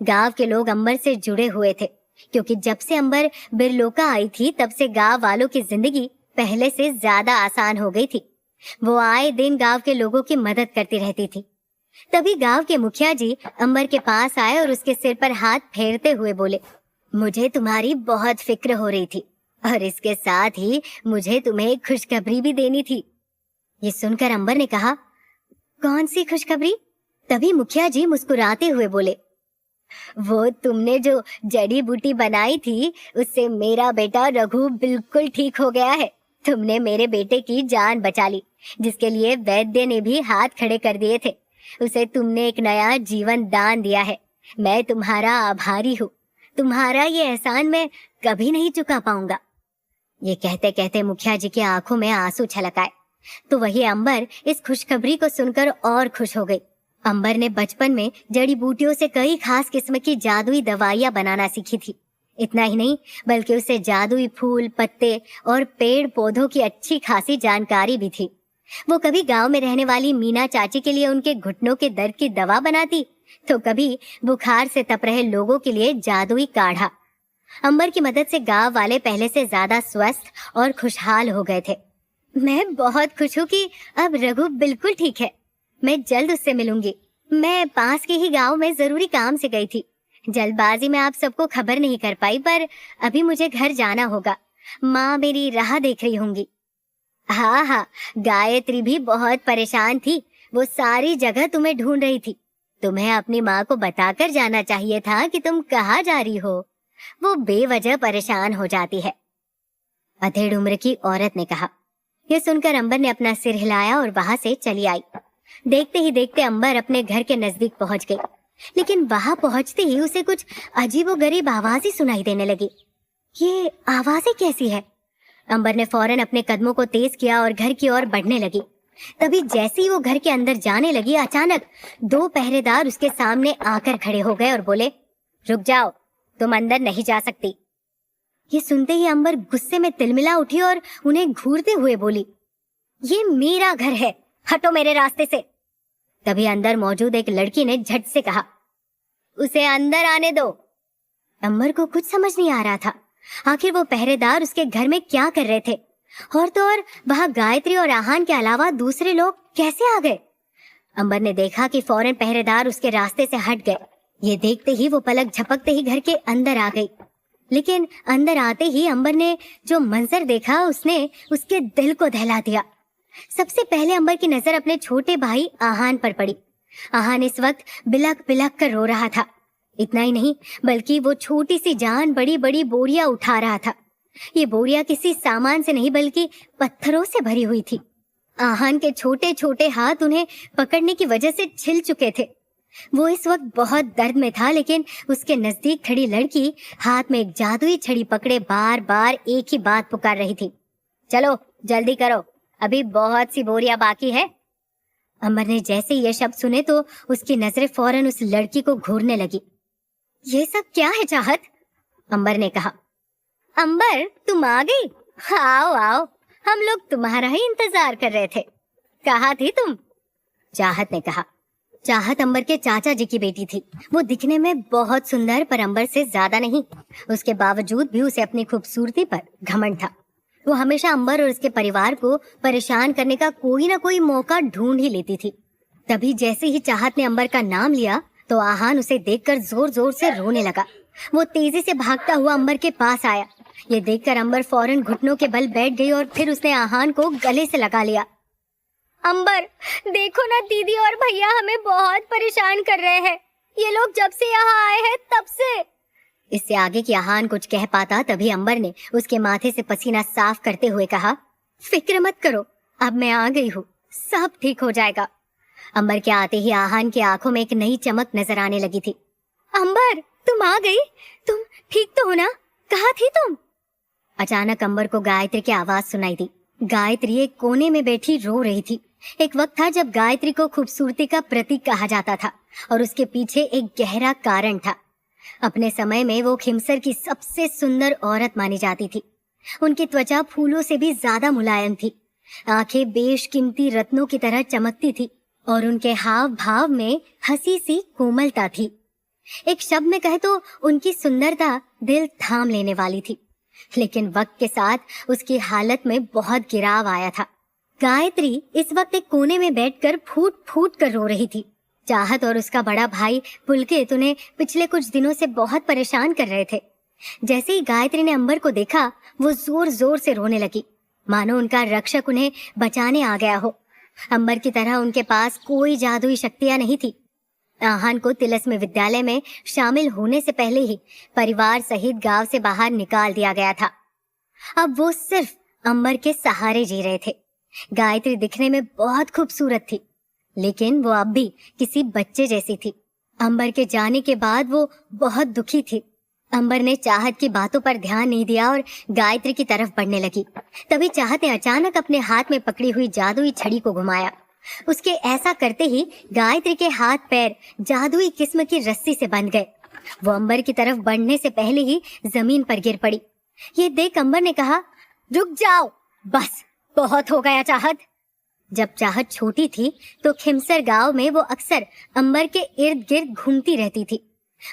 गांव के लोग अंबर से जुड़े हुए थे, क्योंकि जब से अंबर बिरलोका आई थी तब से गांव वालों की जिंदगी पहले से ज्यादा आसान हो गई थी। वो आए दिन गांव के लोगों की मदद करती रहती थी। तभी गांव के मुखिया जी अंबर के पास आए और उसके सिर पर हाथ फेरते हुए बोले, मुझे तुम्हारी बहुत फिक्र हो रही थी और इसके साथ ही मुझे तुम्हें एक खुशखबरी भी देनी थी। ये सुनकर अंबर ने कहा, कौन सी खुशखबरी? तभी मुखिया जी मुस्कुराते हुए बोले, वो तुमने जो जड़ी बूटी बनाई थी उससे मेरा बेटा रघु बिल्कुल ठीक हो गया है। तुमने मेरे बेटे की जान बचा ली, जिसके लिए वैद्य ने भी हाथ खड़े कर दिए थे। उसे तुमने एक नया जीवन दान दिया है। मैं तुम्हारा आभारी हूँ। तुम्हारा ये एहसान मैं कभी नहीं चुका पाऊंगा। ये कहते कहते मुखिया जी की आंखों में आंसू छलक आए। तो वही अंबर इस खुशखबरी को सुनकर और खुश हो गई। अंबर ने बचपन में जड़ी बूटियों से कई खास किस्म की जादुई दवाइयां बनाना सीखी थी। इतना ही नहीं बल्कि उसे जादुई फूल, पत्ते और पेड़ पौधों की अच्छी खासी जानकारी भी थी। वो कभी गांव में रहने वाली मीना चाची के लिए उनके घुटनों के दर्द की दवा बनाती, तो कभी बुखार से तप रहे लोगों के लिए जादुई काढ़ा। अंबर की मदद से गांव वाले पहले से ज्यादा स्वस्थ और खुशहाल हो गए थे। मैं बहुत खुश हूँ कि अब रघु बिल्कुल ठीक है। मैं जल्द उससे मिलूंगी। मैं पास के ही गांव में जरूरी काम से गई थी। जल्दबाजी में आप सबको खबर नहीं कर पाई, पर अभी मुझे घर जाना होगा। माँ मेरी राह देख रही होंगी। हाँ हाँ, गायत्री भी बहुत परेशान थी। वो सारी जगह तुम्हें ढूंढ रही थी। तुम्हें अपनी माँ को बताकर जाना चाहिए था कि तुम कहाँ जा रही हो। वो बेवजह परेशान हो जाती है, अधेड़ उम्र की औरत ने कहा। यह सुनकर अंबर ने अपना सिर हिलाया और वहां से चली आई। देखते ही देखते अंबर अपने घर के नजदीक पहुंच गई, लेकिन वहां पहुंचते ही उसे कुछ अजीबोगरीब आवाज़ें सुनाई देने लगी। ये आवाज़ें कैसी है? अंबर ने फौरन अपने कदमों को तेज किया और घर की ओर बढ़ने लगी। तभी जैसे ही वो घर के अंदर जाने लगी, अचानक 2 पहरेदार उसके सामने आकर खड़े हो गए और बोले, रुक जाओ, तुम अंदर नहीं जा सकती। ये सुनते ही अंबर गुस्से में तिलमिला उठी और उन्हें घूरते हुए बोली, ये मेरा घर है, हटो मेरे रास्ते से। तभी अंदर मौजूद एक लड़की ने झट से कहा, उसे अंदर आने दो। अंबर को कुछ समझ नहीं आ रहा था, आखिर वो पहरेदार उसके घर में क्या कर रहे थे, और तो और वहां गायत्री और आहान के अलावा दूसरे लोग कैसे आ गए। अंबर ने देखा कि फौरन पहरेदार उसके रास्ते से हट गए। ये देखते ही वो पलक झपकते ही घर के अंदर आ गई। लेकिन अंदर आते ही अंबर ने जो मंजर देखा, उसने उसके दिल को दहला दिया। सबसे पहले अंबर की नजर अपने छोटे भाई आहान पर पड़ी। आहान इस वक्त बिलक बिलक कर रो रहा था। इतना ही नहीं बल्कि वो छोटी सी जान बड़ी बड़ी बोरियां उठा रहा था। ये बोरियां किसी सामान से नहीं बल्कि पत्थरों से भरी हुई थी। आहान के छोटे छोटे हाथ उन्हें पकड़ने की वजह से छिल चुके थे। वो इस वक्त बहुत दर्द में था, लेकिन उसके नजदीक खड़ी लड़की हाथ में एक जादुई छड़ी पकड़े बार बार एक ही बात पुकार रही थी, चलो जल्दी करो, अभी बहुत सी बोरियां बाकी है। अंबर ने जैसे ये शब्द सुने तो उसकी नजरें फौरन उस लड़की को घूरने लगी। ये सब क्या है चाहत? अंबर ने कहा। अंबर, तुम आ गई? आओ आओ, हम लोग तुम्हारा ही इंतजार कर रहे थे। कहाँ थी तुम? चाहत ने कहा। चाहत अंबर के चाचा जी की बेटी थी। वो दिखने में बहुत सुंदर, पर अंबर से ज्यादा नहीं। उसके बावजूद भी उसे अपनी खूबसूरती पर घमंड था। वो हमेशा अंबर और उसके परिवार को परेशान करने का कोई ना कोई मौका ढूंढ ही लेती थी। तभी जैसे ही चाहत ने अंबर का नाम लिया तो आहान उसे देखकर जोर जोर से रोने लगा। वो तेजी से भागता हुआ अंबर के पास आया। ये देखकर अंबर फौरन घुटनों के बल बैठ गई और फिर उसने आहान को गले से लगा लिया। अंबर, देखो ना, दीदी और भैया हमें बहुत परेशान कर रहे हैं। ये लोग जब से यहाँ आए हैं तब से। इससे आगे की आहान कुछ कह पाता, तभी अंबर ने उसके माथे से पसीना साफ करते हुए कहा, फिक्र मत करो, अब मैं आ गई हूँ, सब ठीक हो जाएगा। अंबर के आते ही आहान की आंखों में एक नई चमक नजर आने लगी थी। अंबर, तुम आ गई? तुम ठीक तो हो ना? कहाँ थी तुम? अचानक अंबर को गायत्री की आवाज सुनाई दी। गायत्री एक कोने में बैठी रो रही थी। एक वक्त था जब गायत्री को खूबसूरती का प्रतीक कहा जाता था और उसके पीछे एक गहरा कारण था। अपने समय में वो खिमसर की सबसे सुंदर औरत मानी जाती थी। उनकी त्वचा फूलों से भी ज्यादा मुलायम थी, आंखें बेशकीमती रत्नों की तरह चमकती थी और उनके हाव भाव में हंसी सी कोमलता थी। एक शब्द में कहे तो उनकी सुंदरता दिल थाम लेने वाली थी। लेकिन वक्त के साथ उसकी हालत में बहुत गिराव आया था। गायत्री इस वक्त एक कोने में बैठकर फूट फूट कर रो रही थी। चाहत और उसका बड़ा भाई पुलकित उन्हें पिछले कुछ दिनों से बहुत परेशान कर रहे थे। जैसे ही गायत्री ने अंबर को देखा, वो जोर जोर से रोने लगी, मानो उनका रक्षक उन्हें बचाने आ गया हो। अंबर की तरह उनके पास कोई जादुई शक्तियां नहीं थी। आहान को तिलस्म विद्यालय में शामिल होने से पहले ही परिवार सहित गांव से बाहर निकाल दिया गया था। अब वो सिर्फ अंबर के सहारे जी रहे थे। गायत्री दिखने में बहुत खूबसूरत थी, लेकिन वो अब भी किसी बच्चे जैसी थी। अंबर के जाने के बाद वो बहुत दुखी थी। अंबर ने चाहत की बातों पर ध्यान नहीं दिया और गायत्री की तरफ बढ़ने लगी। तभी चाहत ने अचानक अपने हाथ में पकड़ी हुई जादुई छड़ी को घुमाया। उसके ऐसा करते ही गायत्री के हाथ पैर जादुई किस्म की रस्सी से बंध गए वो अंबर की तरफ बढ़ने से पहले ही जमीन पर गिर पड़ी। ये देख अंबर ने कहा, रुक जाओ, बस बहुत हो गया चाहत। जब चाहत छोटी थी तो खिमसर गांव में वो अक्सर अंबर के इर्द गिर्द घूमती रहती थी।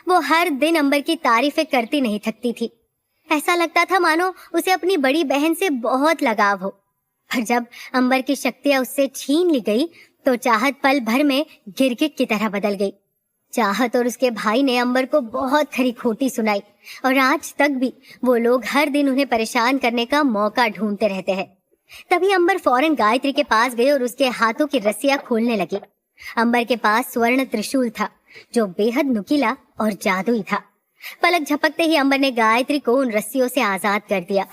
वो हर दिन अंबर की तारीफें करती नहीं थकती थी। ऐसा लगता था मानो उसे अपनी बड़ी बहन से बहुत लगाव हो। पर जब अंबर की शक्तियां उससे छीन ली गई तो चाहत पल भर में गिरगिट की तरह बदल गई। चाहत और उसके भाई ने अंबर को बहुत खरी खोटी सुनाई और आज तक भी वो लोग हर दिन उन्हें परेशान करने का मौका ढूंढते रहते हैं। तभी अंबर फौरन गायत्री के पास गई और उसके हाथों की रस्सियां खोलने लगी। अंबर के पास स्वर्ण त्रिशूल था जो बेहद नुकीला और जादुई था। पलक झपकते ही अंबर ने गायत्री को उन रस्सियों से आजाद कर दिया,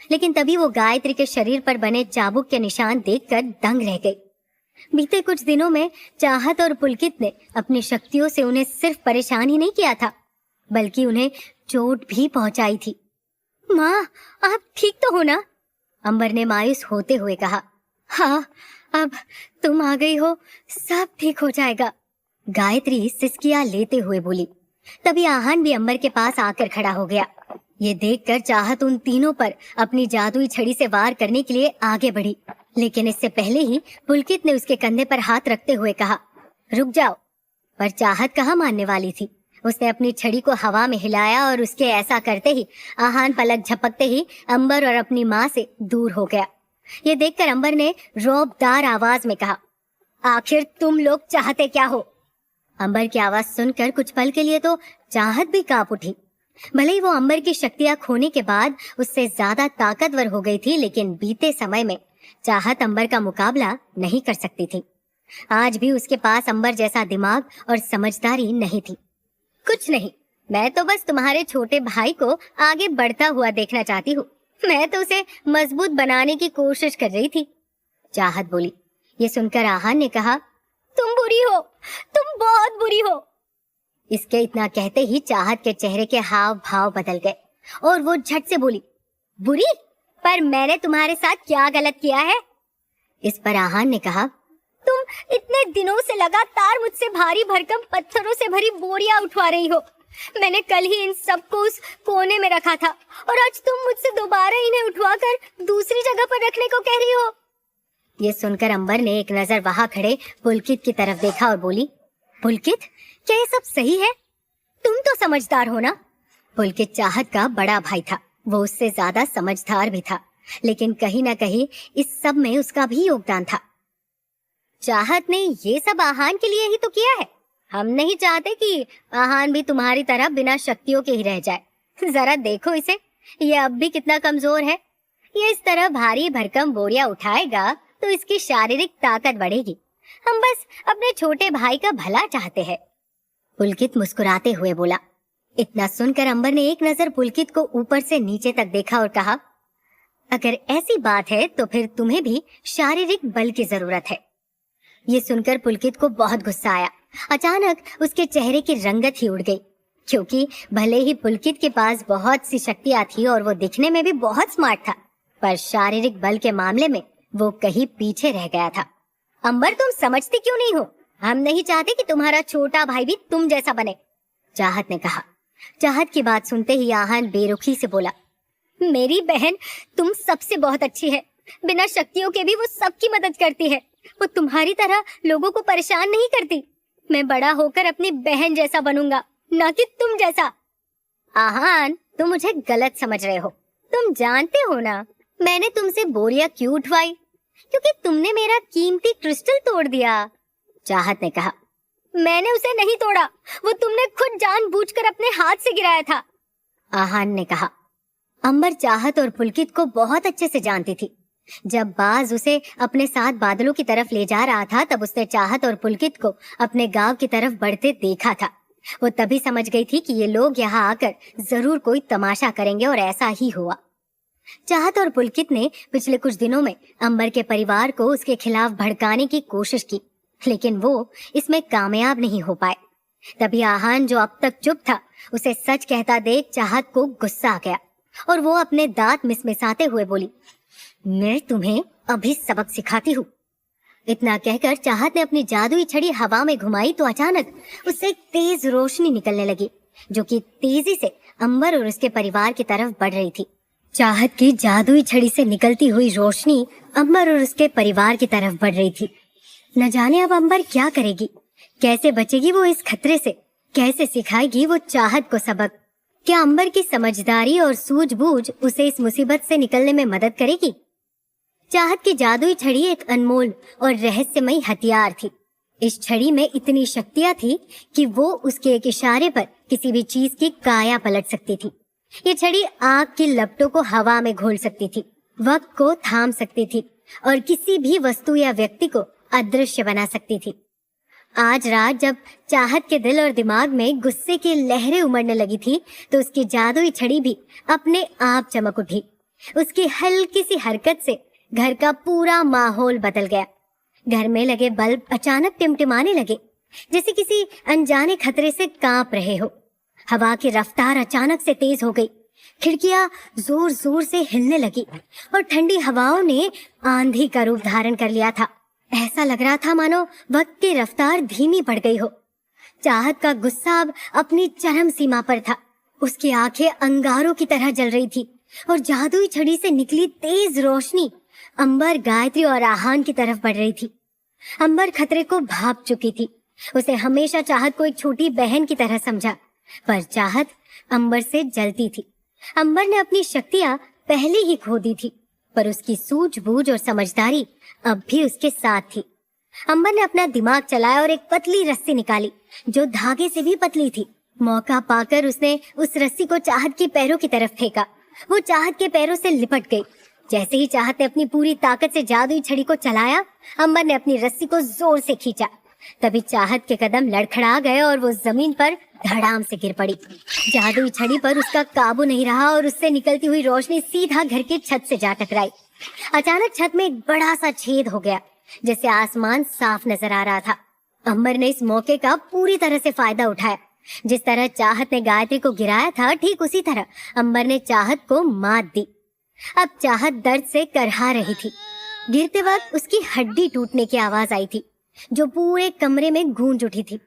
लेकिन तभी वो गायत्री के शरीर पर बने चाबुक के निशान देखकर दंग रह गई। बीते कुछ दिनों में चाहत और पुलकित ने अपनी शक्तियों से उन्हें सिर्फ परेशान ही नहीं किया था, बल्कि उन्हें चोट भी पहुंचाई थी। माँ, आप ठीक तो हो ना? अंबर ने मायूस होते हुए कहा। हाँ, अब तुम आ गई हो, सब ठीक हो जाएगा, गायत्री सिसकियां लेते हुए बोली। तभी आहान भी अंबर के पास आकर खड़ा हो गया। ये देखकर चाहत उन तीनों पर अपनी जादुई छड़ी से वार करने के लिए आगे बढ़ी, लेकिन इससे पहले ही पुलकित ने उसके कंधे पर हाथ रखते हुए कहा, रुक जाओ। पर चाहत कहाँ मानने वाली थी। उसने अपनी छड़ी को हवा में हिलाया और उसके ऐसा करते ही आहान पलक झपकते ही अंबर और अपनी माँ से दूर हो गया। ये देखकर अंबर ने रौबदार आवाज में कहा, आखिर तुम लोग चाहते क्या हो? अंबर की आवाज सुनकर कुछ पल के लिए तो चाहत भी कांप उठी। भले ही वो अंबर की शक्तियां खोने के बाद उससे ज्यादा ताकतवर हो गई थी, लेकिन बीते समय में चाहत अंबर का मुकाबला नहीं कर सकती थी। आज भी उसके पास अंबर जैसा दिमाग और समझदारी नहीं थी। कुछ नहीं, मैं तो बस तुम्हारे छोटे भाई को आगे बढ़ता हुआ देखना चाहती हूँ। मैं तो उसे मजबूत बनाने की कोशिश कर रही थी, चाहत बोली। ये सुनकर आहान ने कहा, तुम बुरी हो, तुम बहुत बुरी हो। इसके इतना कहते ही चाहत के चेहरे के हाव भाव बदल गए और वो झट से बोली, बुरी? पर मैंने तुम्हारे साथ क्या गलत किया है? इस पर आहान ने कहा, तुम इतने दिनों से लगातार मुझसे भारी भरकम पत्थरों से भरी बोरियां उठवा रही हो। मैंने कल ही इन सबको उस कोने में रखा था और आज तुम मुझसे दोबारा इन्हें उठवाकर दूसरी जगह पर रखने को कह रही हो। ये सुनकर अंबर ने एक नजर वहां खड़े पुलकित की तरफ देखा और बोली, पुलकित, क्या ये सब सही है? तुम तो समझदार हो ना? पुलकित चाहत का बड़ा भाई था, वो उससे ज्यादा समझदार भी था, लेकिन कहीं ना कहीं इस सब में उसका भी योगदान था। चाहत ने ये सब आहान के लिए ही तो किया है। हम नहीं चाहते कि आहान भी तुम्हारी तरह बिना शक्तियों के ही रह जाए। जरा देखो इसे, ये अब भी कितना कमजोर है। ये इस तरह भारी भरकम बोरियां उठाएगा तो इसकी शारीरिक ताकत बढ़ेगी। हम बस अपने छोटे भाई का भला चाहते हैं। पुलकित मुस्कुराते हुए बोला। इतना सुनकर अंबर ने एक नजर पुलकित को ऊपर से नीचे तक देखा और कहा, अगर ऐसी बात है तो फिर तुम्हें भी शारीरिक बल की जरूरत है। ये सुनकर पुलकित को बहुत गुस्सा आया। अचानक उसके चेहरे की रंगत ही उड़ गई, क्योंकि भले ही पुलकित के पास बहुत सी शक्तियां थी और वो दिखने में भी बहुत स्मार्ट था, पर शारीरिक बल के मामले में वो कहीं पीछे रह गया था। अंबर, तुम समझती क्यों नहीं हो? हम नहीं चाहते कि तुम्हारा छोटा भाई भी तुम जैसा बने, चाहत ने कहा। चाहत की बात सुनते ही आहान बेरुखी से बोला, मेरी बहन तुम सबसे बहुत अच्छी है। बिना शक्तियों के भी वो सबकी मदद करती है। वो तुम्हारी तरह लोगों को परेशान नहीं करती। मैं बड़ा होकर अपनी बहन जैसा बनूंगा, ना कि तुम जैसा। आहान, तुम मुझे गलत समझ रहे हो। तुम जानते हो ना मैंने तुमसे बोरियां क्यों उठवाई? क्योंकि तुमने मेरा कीमती क्रिस्टल तोड़ दिया, चाहत ने कहा। मैंने उसे नहीं तोड़ा, वो तुमने खुद जानबूझकर अपने हाथ से गिराया था, आहान ने कहा। अंबर चाहत और पुलकित को बहुत अच्छे से जानती थी। जब बाज उसे अपने साथ बादलों की तरफ ले जा रहा था तब उसने चाहत और पुलकित को अपने गांव की तरफ बढ़ते देखा था। वो तभी समझ गई थी कि ये लोग यहाँ आकर जरूर कोई तमाशा करेंगे, और ऐसा ही हुआ। चाहत और पुलकित ने पिछले कुछ दिनों में अंबर के परिवार को उसके खिलाफ भड़काने की कोशिश की, लेकिन वो इसमें कामयाब नहीं हो पाए। तभी आहान, जो अब तक चुप था, उसे सच कहता देख चाहत को गुस्सा आ गया और वो अपने दांत मिसमिसाते हुए बोली, मैं तुम्हें अभी सबक सिखाती हूँ। इतना कहकर चाहत ने अपनी जादुई छड़ी हवा में घुमाई तो अचानक उससे एक तेज रोशनी निकलने लगी। जो कि तेजी से अंबर और उसके परिवार की तरफ बढ़ रही थी। चाहत की जादुई छड़ी से निकलती हुई रोशनी अंबर और उसके परिवार की तरफ बढ़ रही थी। न जाने अब अंबर क्या करेगी, कैसे बचेगी वो इस खतरे से, कैसे सिखाएगी वो चाहत को सबक। क्या अंबर की समझदारी और सूझबूझ उसे इस मुसीबत से निकलने में मदद करेगी? चाहत की जादुई छड़ी एक अनमोल और रहस्यमयी हथियार थी। इस छड़ी में इतनी शक्तियां थी कि वो उसके एक इशारे पर किसी भी चीज की काया पलट सकती थी। ये छड़ी आग की लपटों को हवा में घोल सकती थी, वक्त को थाम सकती थी और किसी भी वस्तु या व्यक्ति को अदृश्य बना सकती थी। आज रात जब चाहत के दिल और दिमाग में गुस्से की लहरें उमड़ने लगी थी, तो उसकी जादुई छड़ी भी अपने आप चमक उठी। उसकी हल्की सी हरकत से घर का पूरा माहौल बदल गया। घर में लगे बल्ब अचानक टिमटिमाने लगे, जैसे किसी अनजाने खतरे से कांप रहे हो। हवा की रफ्तार अचानक से तेज हो गई, खिड़कियां जोर जोर से हिलने लगी और ठंडी हवाओं ने आंधी का रूप धारण कर लिया था। ऐसा लग रहा था मानो वक्त की रफ्तार धीमी पड़ गई हो। चाहत का गुस्सा अब अपनी चरम सीमा पर था। उसकी आंखें अंगारों की तरह जल रही थी और जादुई छड़ी से निकली तेज रोशनी अंबर, गायत्री और आहान की तरफ बढ़ रही थी। अंबर खतरे को भांप चुकी थी। उसे हमेशा चाहत को एक छोटी बहन की तरह समझा, पर चाहत अंबर से जलती थी। अंबर ने अपनी शक्तियां पहले ही खो दी थी, पर उसकी सूझबूझ और समझदारी अब भी उसके साथ थी। अंबर ने अपना दिमाग चलाया और एक पतली रस्सी निकाली जो धागे से भी पतली थी। मौका पाकर उसने उस रस्सी को चाहत के पैरों की तरफ फेंका। वो चाहत के पैरों से लिपट गई। जैसे ही चाहत ने अपनी पूरी ताकत से जादुई छड़ी को चलाया, अंबर ने अपनी रस्सी को जोर से खींचा। तभी चाहत के कदम लड़खड़ा गए और वो जमीन पर धड़ाम से गिर पड़ी। जादुई छड़ी पर उसका काबू नहीं रहा और उससे निकलती हुई रोशनी सीधा घर की छत से जा टकराई। अचानक छत में एक बड़ा सा छेद हो गया, जिससे आसमान साफ नजर आ रहा था। अंबर ने इस मौके का पूरी तरह से फायदा उठाया। जिस तरह चाहत ने गायत्री को गिराया था, ठीक उसी तरह अंबर ने चाहत को मात दी। अब चाहत दर्द से करहा रही थी। गिरते वक्त उसकी हड्डी टूटने की आवाज आई थी, जो पूरे कमरे में गूंज उठी थी।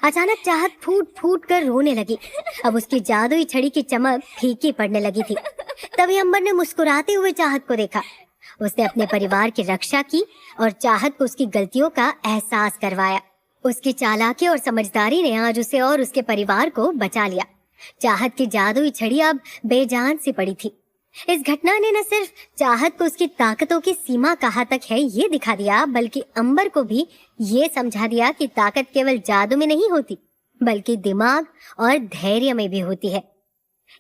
अचानक चाहत फूट फूट कर रोने लगी। अब उसकी जादुई छड़ी की चमक फीकी पड़ने लगी थी। तभी अंबर ने मुस्कुराते हुए चाहत को देखा। उसने अपने परिवार की रक्षा की और चाहत को उसकी गलतियों का एहसास करवाया। उसकी चालाकी और समझदारी ने आज उसे और उसके परिवार को बचा लिया। चाहत की जादुई छड़ी अब बेजान सी पड़ी थी। इस घटना ने न सिर्फ चाहत को उसकी ताकतों की सीमा कहाँ तक है ये दिखा दिया, बल्कि अंबर को भी ये समझा दिया कि ताकत केवल जादू में नहीं होती, बल्कि दिमाग और धैर्य में भी होती है।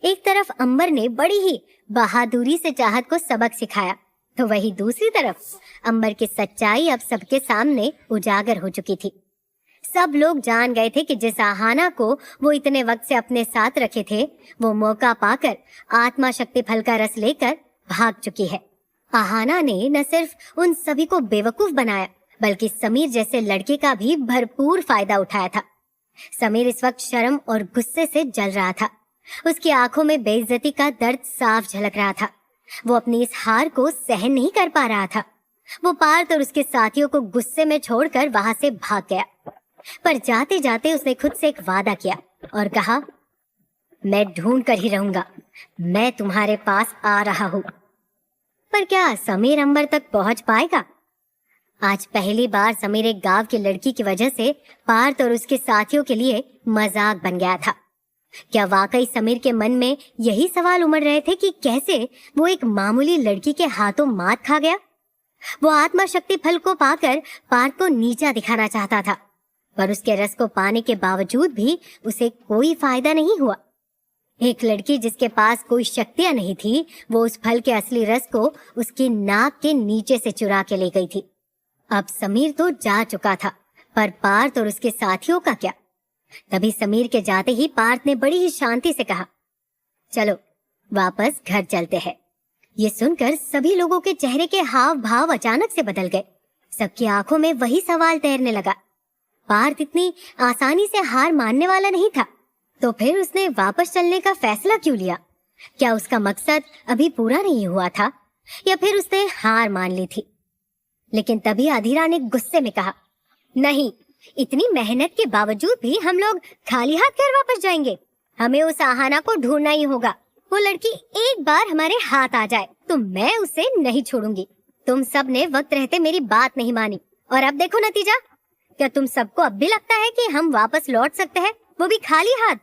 एक तरफ अंबर ने बड़ी ही बहादुरी से चाहत को सबक सिखाया, तो वही दूसरी तरफ अंबर की सच्चाई अब सबके सामने उजागर हो चुकी थी। सब लोग जान गए थे कि जिस आहाना को वो इतने वक्त से अपने साथ रखे थे, वो मौका पाकर आत्मा शक्ति फल का रस लेकर भाग चुकी है। आहाना ने न सिर्फ उन सभी को बेवकूफ बनाया, बल्कि समीर जैसे लड़के का भी भरपूर फायदा उठाया था। समीर इस वक्त शर्म और गुस्से से जल रहा था। उसकी आंखों में बेइज्जती का दर्द साफ झलक रहा था। वो अपनी इस हार को सहन नहीं कर पा रहा था। वो पार्थ और उसके साथियों को गुस्से में छोड़कर वहां से भाग गया, पर जाते जाते उसने खुद से एक वादा किया और कहा, मैं ढूंढ कर ही रहूंगा, मैं तुम्हारे पास आ रहा हूं। पर क्या समीर अंबर तक पहुंच पाएगा? आज पहली बार समीर एक गांव की लड़की की वजह से पार्थ और उसके साथियों के लिए मजाक बन गया था। क्या वाकई समीर के मन में यही सवाल उमड़ रहे थे कि कैसे वो एक मामूली लड़की के हाथों मात खा गया? वो आत्मा शक्ति फल को पाकर पार्थ को नीचा दिखाना चाहता था, पर उसके रस को पाने के बावजूद भी उसे कोई फायदा नहीं हुआ। एक लड़की जिसके पास कोई शक्तियां नहीं थी, वो उस फल के असली रस को उसकी नाक के नीचे से चुरा के ले गई थी। अब समीर तो जा चुका था, पर पार्थ और उसके साथियों का क्या? तभी समीर के जाते ही पार्थ ने बड़ी ही शांति से कहा, चलो वापस घर चलते हैं। ये सुनकर सभी लोगों के चेहरे के हाव भाव अचानक से बदल गए। सबकी आंखों में वही सवाल तैरने लगा। पार्थ इतनी आसानी से हार मानने वाला नहीं था, तो फिर उसने वापस चलने का फैसला क्यों लिया? क्या उसका मकसद अभी पूरा नहीं हुआ था, या फिर उसने हार मान ली थी? लेकिन तभी अधीरा ने गुस्से में कहा, नहीं, इतनी मेहनत के बावजूद भी हम लोग खाली हाथ घर वापस जाएंगे। हमें उस आहाना को ढूंढना ही होगा। वो लड़की एक बार हमारे हाथ आ जाए तो मैं उसे नहीं छोड़ूंगी। तुम सब ने वक्त रहते मेरी बात नहीं मानी और अब देखो नतीजा। क्या तुम सबको अब भी लगता है कि हम वापस लौट सकते हैं, वो भी खाली हाथ?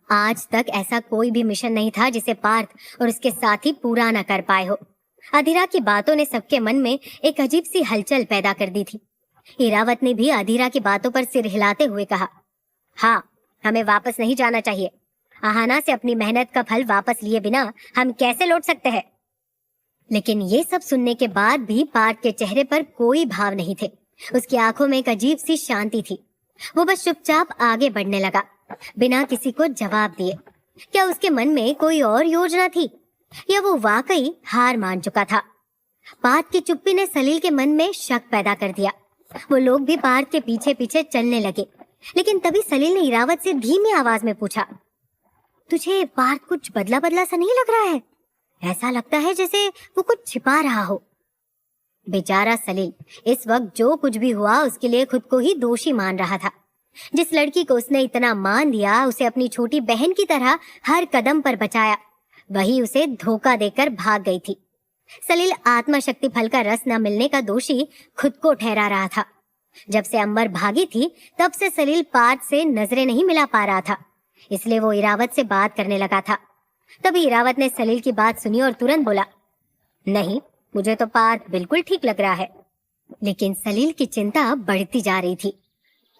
आज तक ऐसा कोई भी मिशन नहीं था जिसे पार्थ और उसके साथी पूरा न कर पाए हो। अधीरा की बातों ने सबके मन में एक अजीब सी हलचल पैदा कर दी थी। इरावत ने भी अधीरा की बातों पर सिर हिलाते हुए कहा, हाँ, हमें वापस नहीं जाना चाहिए। आहाना से अपनी मेहनत का फल वापस लिए बिना हम कैसे लौट सकते हैं? लेकिन ये सब सुनने के बाद भी पार्थ के चेहरे पर कोई भाव नहीं थे। उसकी आंखों में एक अजीब सी शांति थी। वो बस चुपचाप आगे बढ़ने लगा, बिना किसी को जवाब दिए। क्या उसके मन में कोई और योजना थी या वो वाकई हार मान चुका था? पार्थ की चुप्पी ने सलील के मन में शक पैदा कर दिया। वो लोग भी पार्थ के पीछे पीछे चलने लगे। लेकिन तभी सलील ने इरावत से धीमी आवाज में पूछा, तुझे पार्थ कुछ बदला बदला सा नहीं लग रहा है? ऐसा लगता है जैसे वो कुछ छिपा रहा हो। बेचारा सलील इस वक्त जो कुछ भी हुआ उसके लिए खुद को ही दोषी मान रहा था। जिस लड़की को उसने इतना मान दिया, उसे अपनी छोटी बहन की तरह हर कदम पर बचाया, वही उसे धोखा देकर भाग गई थी। सलील आत्मशक्ति फल का रस न मिलने का दोषी खुद को ठहरा रहा था। जब से अंबर भागी थी तब से सलील पार्थ से नजरें नहीं मिला पा रहा था, इसलिए वो इरावत से बात करने लगा था। तभी इरावत ने सलील की बात सुनी और तुरंत बोला, नहीं, मुझे तो पार्थ बिल्कुल ठीक लग रहा है। लेकिन सलील की चिंता बढ़ती जा रही थी।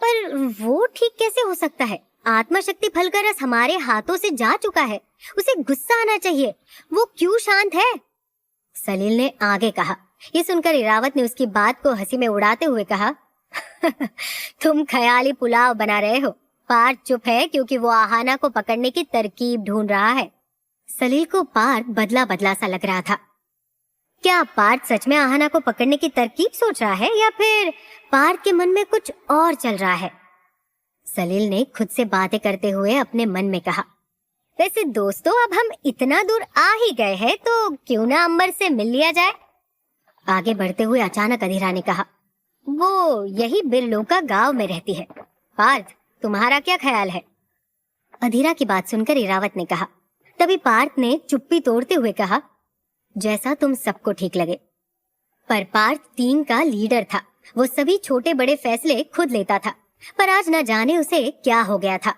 पर वो ठीक कैसे हो सकता है? आत्मशक्ति फल का रस हमारे हाथों से जा चुका है, उसे गुस्सा आना चाहिए। वो क्यों शांत है? सलील ने आगे कहा। ये सुनकर इरावत ने उसकी बात को हंसी में उड़ाते हुए कहा, तुम ख्याली पुलाव बना रहे हो। पार्थ चुप है क्योंकि वो आहाना को पकड़ने की तरकीब ढूंढ रहा है। सलील को पार्थ बदला बदला सा लग रहा था। क्या पार्थ सच में आहाना को पकड़ने की तरकीब सोच रहा है या फिर पार्थ के मन में कुछ और चल रहा है? सलील ने खुद से बातें करते हुए अपने मन में कहा, वैसे दोस्तों, अब हम इतना दूर आ ही गए हैं तो क्यों ना अंबर से मिल लिया जाए। आगे बढ़ते हुए अचानक अधीरा ने कहा, वो यही बिरलोका गांव में रहती है। पार्थ, तुम्हारा क्या ख्याल है? अधीरा की बात सुनकर इरावत ने कहा। तभी पार्थ ने चुप्पी तोड़ते हुए कहा, जैसा तुम सबको ठीक लगे। पर पार्थ टीम का लीडर था। वो सभी छोटे बड़े फैसले खुद लेता था, पर आज न जाने उसे क्या हो गया था।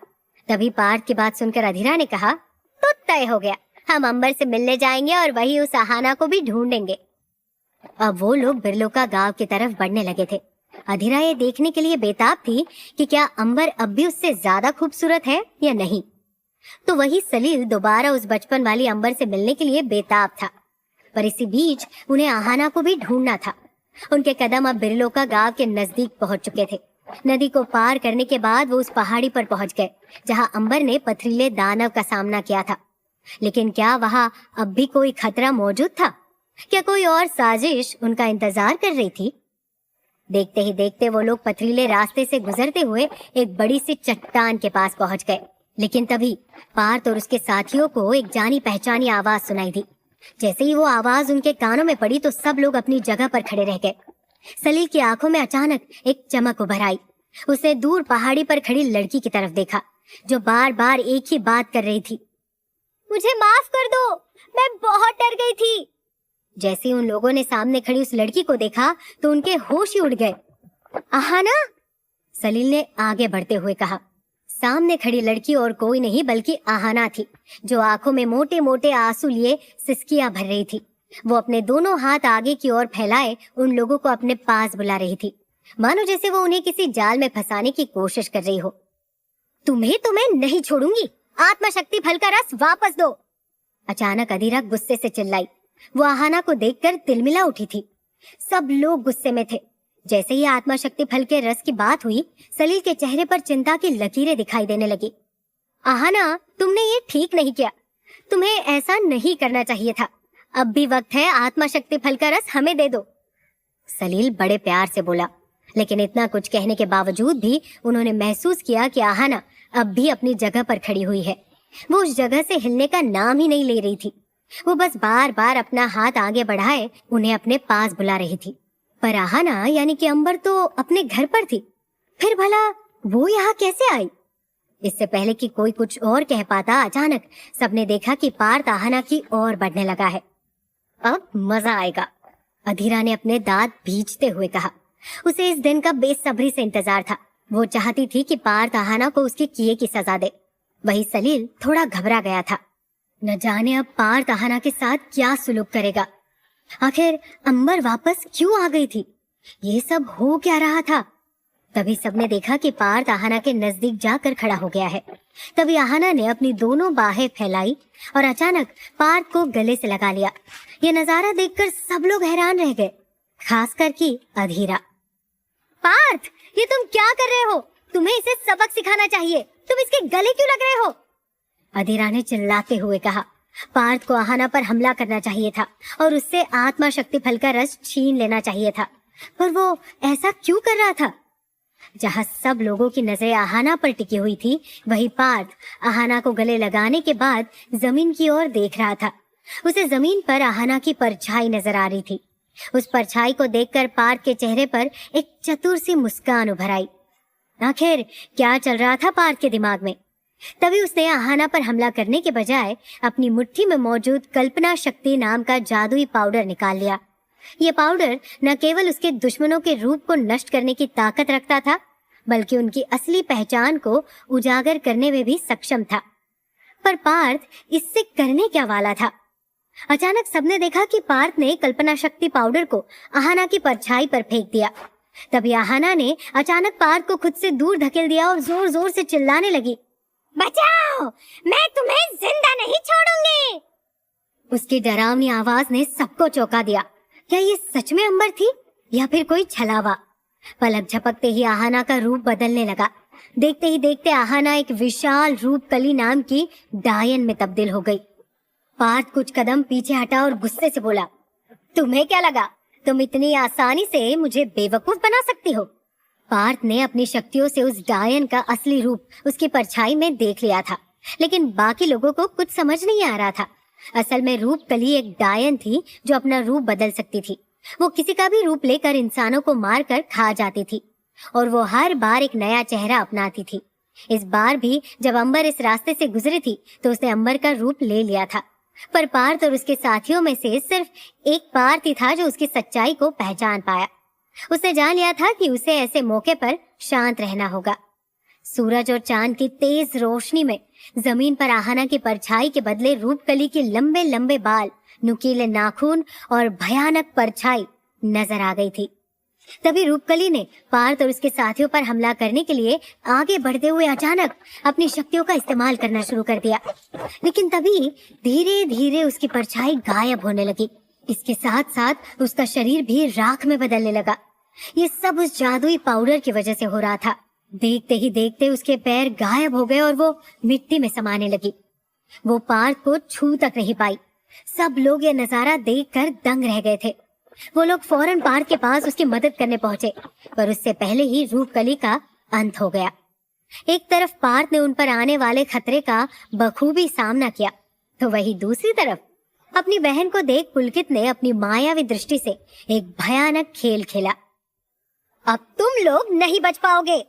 तभी पार्थ की बात सुनकर अधीरा ने कहा, तो तय हो गया, हम अंबर से मिलने जाएंगे और वही उस आहाना को भी ढूंढेंगे। अब वो लोग बिरलोका गांव की तरफ बढ़ने लगे थे। अधीरा ये देखने के लिए बेताब थी कि क्या अंबर अब भी उससे ज्यादा खूबसूरत है या नहीं। तो वही सलील दोबारा उस बचपन वाली अंबर से मिलने के लिए बेताब था। पर इसी बीच उन्हें आहाना को भी ढूंढना था। उनके कदम अब बिरलोका गांव के नजदीक पहुंच चुके थे। नदी को पार करने के बाद वो उस पहाड़ी पर पहुंच गए जहां अंबर ने पथरीले दानव का सामना किया था। लेकिन क्या वहां अब भी कोई खतरा मौजूद था? क्या कोई और साजिश उनका इंतजार कर रही थी? देखते ही देखते वो लोग पथरीले रास्ते से गुजरते हुए एक बड़ी सी चट्टान के पास पहुंच गए। लेकिन तभी पार्थ और उसके साथियों को एक जानी पहचानी आवाज सुनाई दी। जैसे ही वो आवाज उनके कानों में पड़ी तो सब लोग अपनी जगह पर खड़े रह गए। सलील की आंखों में अचानक एक चमक उभर आई। उसने दूर पहाड़ी पर खड़ी लड़की की तरफ देखा जो बार बार एक ही बात कर रही थी, मुझे माफ कर दो, मैं बहुत डर गई थी। जैसे ही उन लोगों ने सामने खड़ी उस लड़की को देखा तो उनके होश ही उड़ गए। आहाना, सलील ने आगे बढ़ते हुए कहा। सामने खड़ी लड़की और कोई नहीं बल्कि आहाना थी, जो आंखों में मोटे मोटे आंसू लिए सिसकियां भर रही थी। वो अपने दोनों हाथ आगे की ओर फैलाए उन लोगों को अपने पास बुला रही थी, मानो जैसे वो उन्हें किसी जाल में फंसाने की कोशिश कर रही हो। तुम्हें तो मैं नहीं छोड़ूंगी, आत्मशक्ति फल का रस वापस दो। अचानक अधीरा गुस्से से चिल्लाई। वो आहाना को देखकर तिलमिला उठी थी। सब लोग गुस्से में थे। जैसे ही आत्मशक्ति फल के रस की बात हुई, सलील के चेहरे पर चिंता की लकीरें दिखाई देने लगी। आहाना, तुमने ये ठीक नहीं किया, तुम्हें ऐसा नहीं करना चाहिए था। अब भी वक्त है, आत्मशक्ति फल का रस हमें दे दो। सलील बड़े प्यार से बोला, लेकिन इतना कुछ कहने के बावजूद भी उन्होंने महसूस किया कि आहाना अब भी अपनी जगह पर खड़ी हुई है। वो उस जगह से हिलने का नाम ही नहीं ले रही थी। वो बस बार बार अपना हाथ आगे बढ़ाए उन्हें अपने पास बुला रही थी। पर आहाना यानी कि अंबर तो अपने घर पर थी। फिर भला वो यहाँ कैसे आई? इससे पहले कि कोई कुछ और कह पाता, अचानक सबने देखा कि पार्थ आहाना की ओर बढ़ने लगा है। अब मजा आएगा, अधीरा ने अपने दांत भींचते हुए कहा। उसे इस दिन का बेसब्री से इंतजार था। वो चाहती थी कि पार्थ आहाना को उसके किए की सजा दे। वही सलील थोड़ा घबरा गया था। न जाने अब पार्थ आहाना के साथ क्या सुलूक करेगा। आखिर अंबर वापस क्यों आ गई थी? ये सब हो क्या रहा था? तभी सबने देखा कि पार्थ आहाना के नजदीक जाकर खड़ा हो गया है। तभी आहाना ने अपनी दोनों बाहें फैलाई और अचानक पार्थ को गले से लगा लिया। ये नजारा देखकर सब लोग हैरान रह गए, खासकर कि अधीरा। पार्थ, ये तुम क्या कर रहे हो? तुम्हें इसे सबक सिखाना चाहिए। तुम इसके गले क्यों लग रहे हो? अधीरा ने चिल्लाते हुए कहा। पार्थ को आहाना पर हमला करना चाहिए था और उससे आत्मा शक्ति फल का रस छीन लेना चाहिए था, पर वो ऐसा क्यों कर रहा था? जहाँ सब लोगों की नजरें आहाना पर टिकी हुई थी, वही पार्थ आहाना को गले लगाने के बाद जमीन की ओर देख रहा था। उसे जमीन पर आहाना की परछाई नजर आ रही थी। उस परछाई को देखकर पार्थ के चेहरे पर एक चतुर सी मुस्कान उभर आई। आखिर क्या चल रहा था पार्थ के दिमाग में? तभी उसने आहाना पर हमला करने के बजाय अपनी मुट्ठी में मौजूद कल्पना शक्ति नाम का जादुई पाउडर निकाल लिया। ये पाउडर न केवल उसके दुश्मनों के रूप को नष्ट करने की ताकत रखता था, बल्कि उनकी असली पहचान को उजागर करने में भी सक्षम था। पर पार्थ इससे करने क्या वाला था? अचानक सबने देखा कि पार्थ ने कल्पना शक्ति पाउडर को आहाना की परछाई पर फेंक दिया। तभी आहाना ने अचानक पार्थ को खुद से दूर धकेल दिया और जोर जोर से चिल्लाने लगी, बचाओ, मैं तुम्हें जिंदा नहीं छोड़ूंगी। उसकी डरावनी आवाज ने सबको चौंका दिया। क्या ये सच में अंबर थी या फिर कोई छलावा? पलक झपकते ही आहाना का रूप बदलने लगा। देखते ही देखते आहाना एक विशाल रूपकली नाम की डायन में तब्दील हो गई। पार्थ कुछ कदम पीछे हटा और गुस्से से बोला, तुम्हें क्या लगा तुम इतनी आसानी से मुझे बेवकूफ बना सकती हो? पार्थ ने अपनी शक्तियों से उस डायन का असली रूप उसकी परछाई में देख लिया था, लेकिन बाकी लोगों को कुछ समझ नहीं आ रहा था। असल में रूपकली एक डायन थी जो अपना रूप बदल सकती थी। वो किसी का भी रूप लेकर इंसानों को मारकर खा जाती थी और वो हर बार एक नया चेहरा अपनाती थी। इस बार भी जब अंबर इस रास्ते से गुजरी थी तो उसने अंबर का रूप ले लिया था, पर पार्थ और उसके साथियों में से सिर्फ एक पार्थ ही था जो उसकी सच्चाई को पहचान पाया। उसने जान लिया था कि उसे ऐसे मौके पर शांत रहना होगा। सूरज और चांद की तेज रोशनी में जमीन पर आहाना की परछाई के बदले रूपकली के लंबे लंबे बाल, नुकीले नाखून और भयानक परछाई नजर आ गई थी। तभी रूपकली ने पार्थ और उसके साथियों पर हमला करने के लिए आगे बढ़ते हुए अचानक अपनी शक्तियों का इस्तेमाल करना शुरू कर दिया। लेकिन तभी धीरे धीरे उसकी परछाई गायब होने लगी। इसके साथ साथ उसका शरीर भी राख में बदलने लगा। ये सब उस जादुई पाउडर की वजह से हो रहा था। देखते ही देखते उसके पैर गायब हो गए और वो मिट्टी में समाने लगी। वो पार्थ को छू तक नहीं पाई। सब लोग ये नजारा देखकर दंग रह गए थे। वो लोग फौरन पार्थ के पास उसकी मदद करने पहुंचे, पर उससे पहले ही रूपकली का अंत हो गया। एक तरफ पार्थ ने उन पर आने वाले खतरे का बखूबी सामना किया, तो वही दूसरी तरफ अपनी बहन को देख पुलकित ने अपनी मायावी दृष्टि से एक भयानक खेल खेला। अब तुम लोग नहीं बच पाओगे,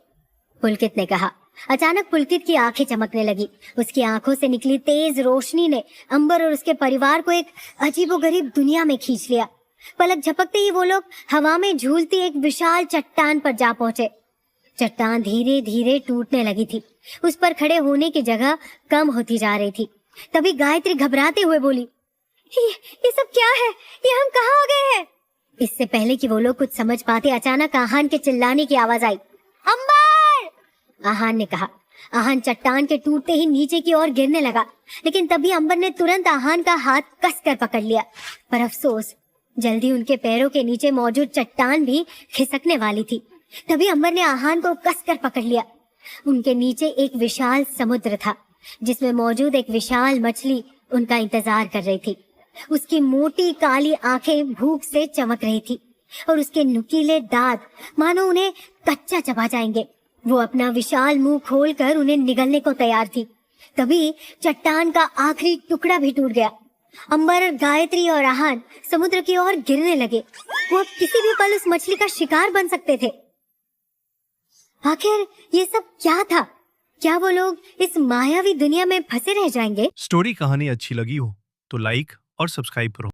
पुलकित ने कहा। अचानक पुलकित की आंखें चमकने लगी। उसकी आंखों से निकली तेज रोशनी ने अंबर और उसके परिवार को एक अजीबोगरीब दुनिया में खींच लिया। पलक झपकते ही वो लोग हवा में झूलती एक विशाल चट्टान पर जा पहुंचे। चट्टान धीरे धीरे टूटने लगी थी। उस पर खड़े होने की जगह कम होती जा रही थी। तभी गायत्री घबराते हुए बोली, ये सब क्या है? ये हम कहाँ आ गए हैं? इससे पहले कि वो लोग कुछ समझ पाते, अचानक आहान के चिल्लाने की आवाज आई। अंबर! आहान ने कहा। आहान चट्टान के टूटते ही नीचे की ओर गिरने लगा, लेकिन तभी अंबर ने तुरंत आहान का हाथ कसकर पकड़ लिया। पर अफसोस, जल्दी उनके पैरों के नीचे मौजूद चट्टान भी खिसकने वाली थी। तभी अंबर ने आहान को कसकर पकड़ लिया। उनके नीचे एक विशाल समुद्र था, जिसमें मौजूद एक विशाल मछली उनका इंतजार कर रही थी। उसकी मोटी काली आंखें भूख से चमक रही थी और उसके नुकीले दांत मानो उन्हें कच्चा चबा जाएंगे। वो अपना विशाल मुंह खोलकर उन्हें निगलने को तैयार थी। तभी चट्टान का आखिरी टुकड़ा भी टूट गया। अंबर, गायत्री और आहान समुद्र की ओर गिरने लगे। वो अब किसी भी पल उस मछली का शिकार बन सकते थे। आखिर ये सब क्या था? क्या वो लोग इस मायावी दुनिया में फंसे रह जाएंगे? स्टोरी कहानी अच्छी लगी हो तो लाइक और सब्सक्राइब करो।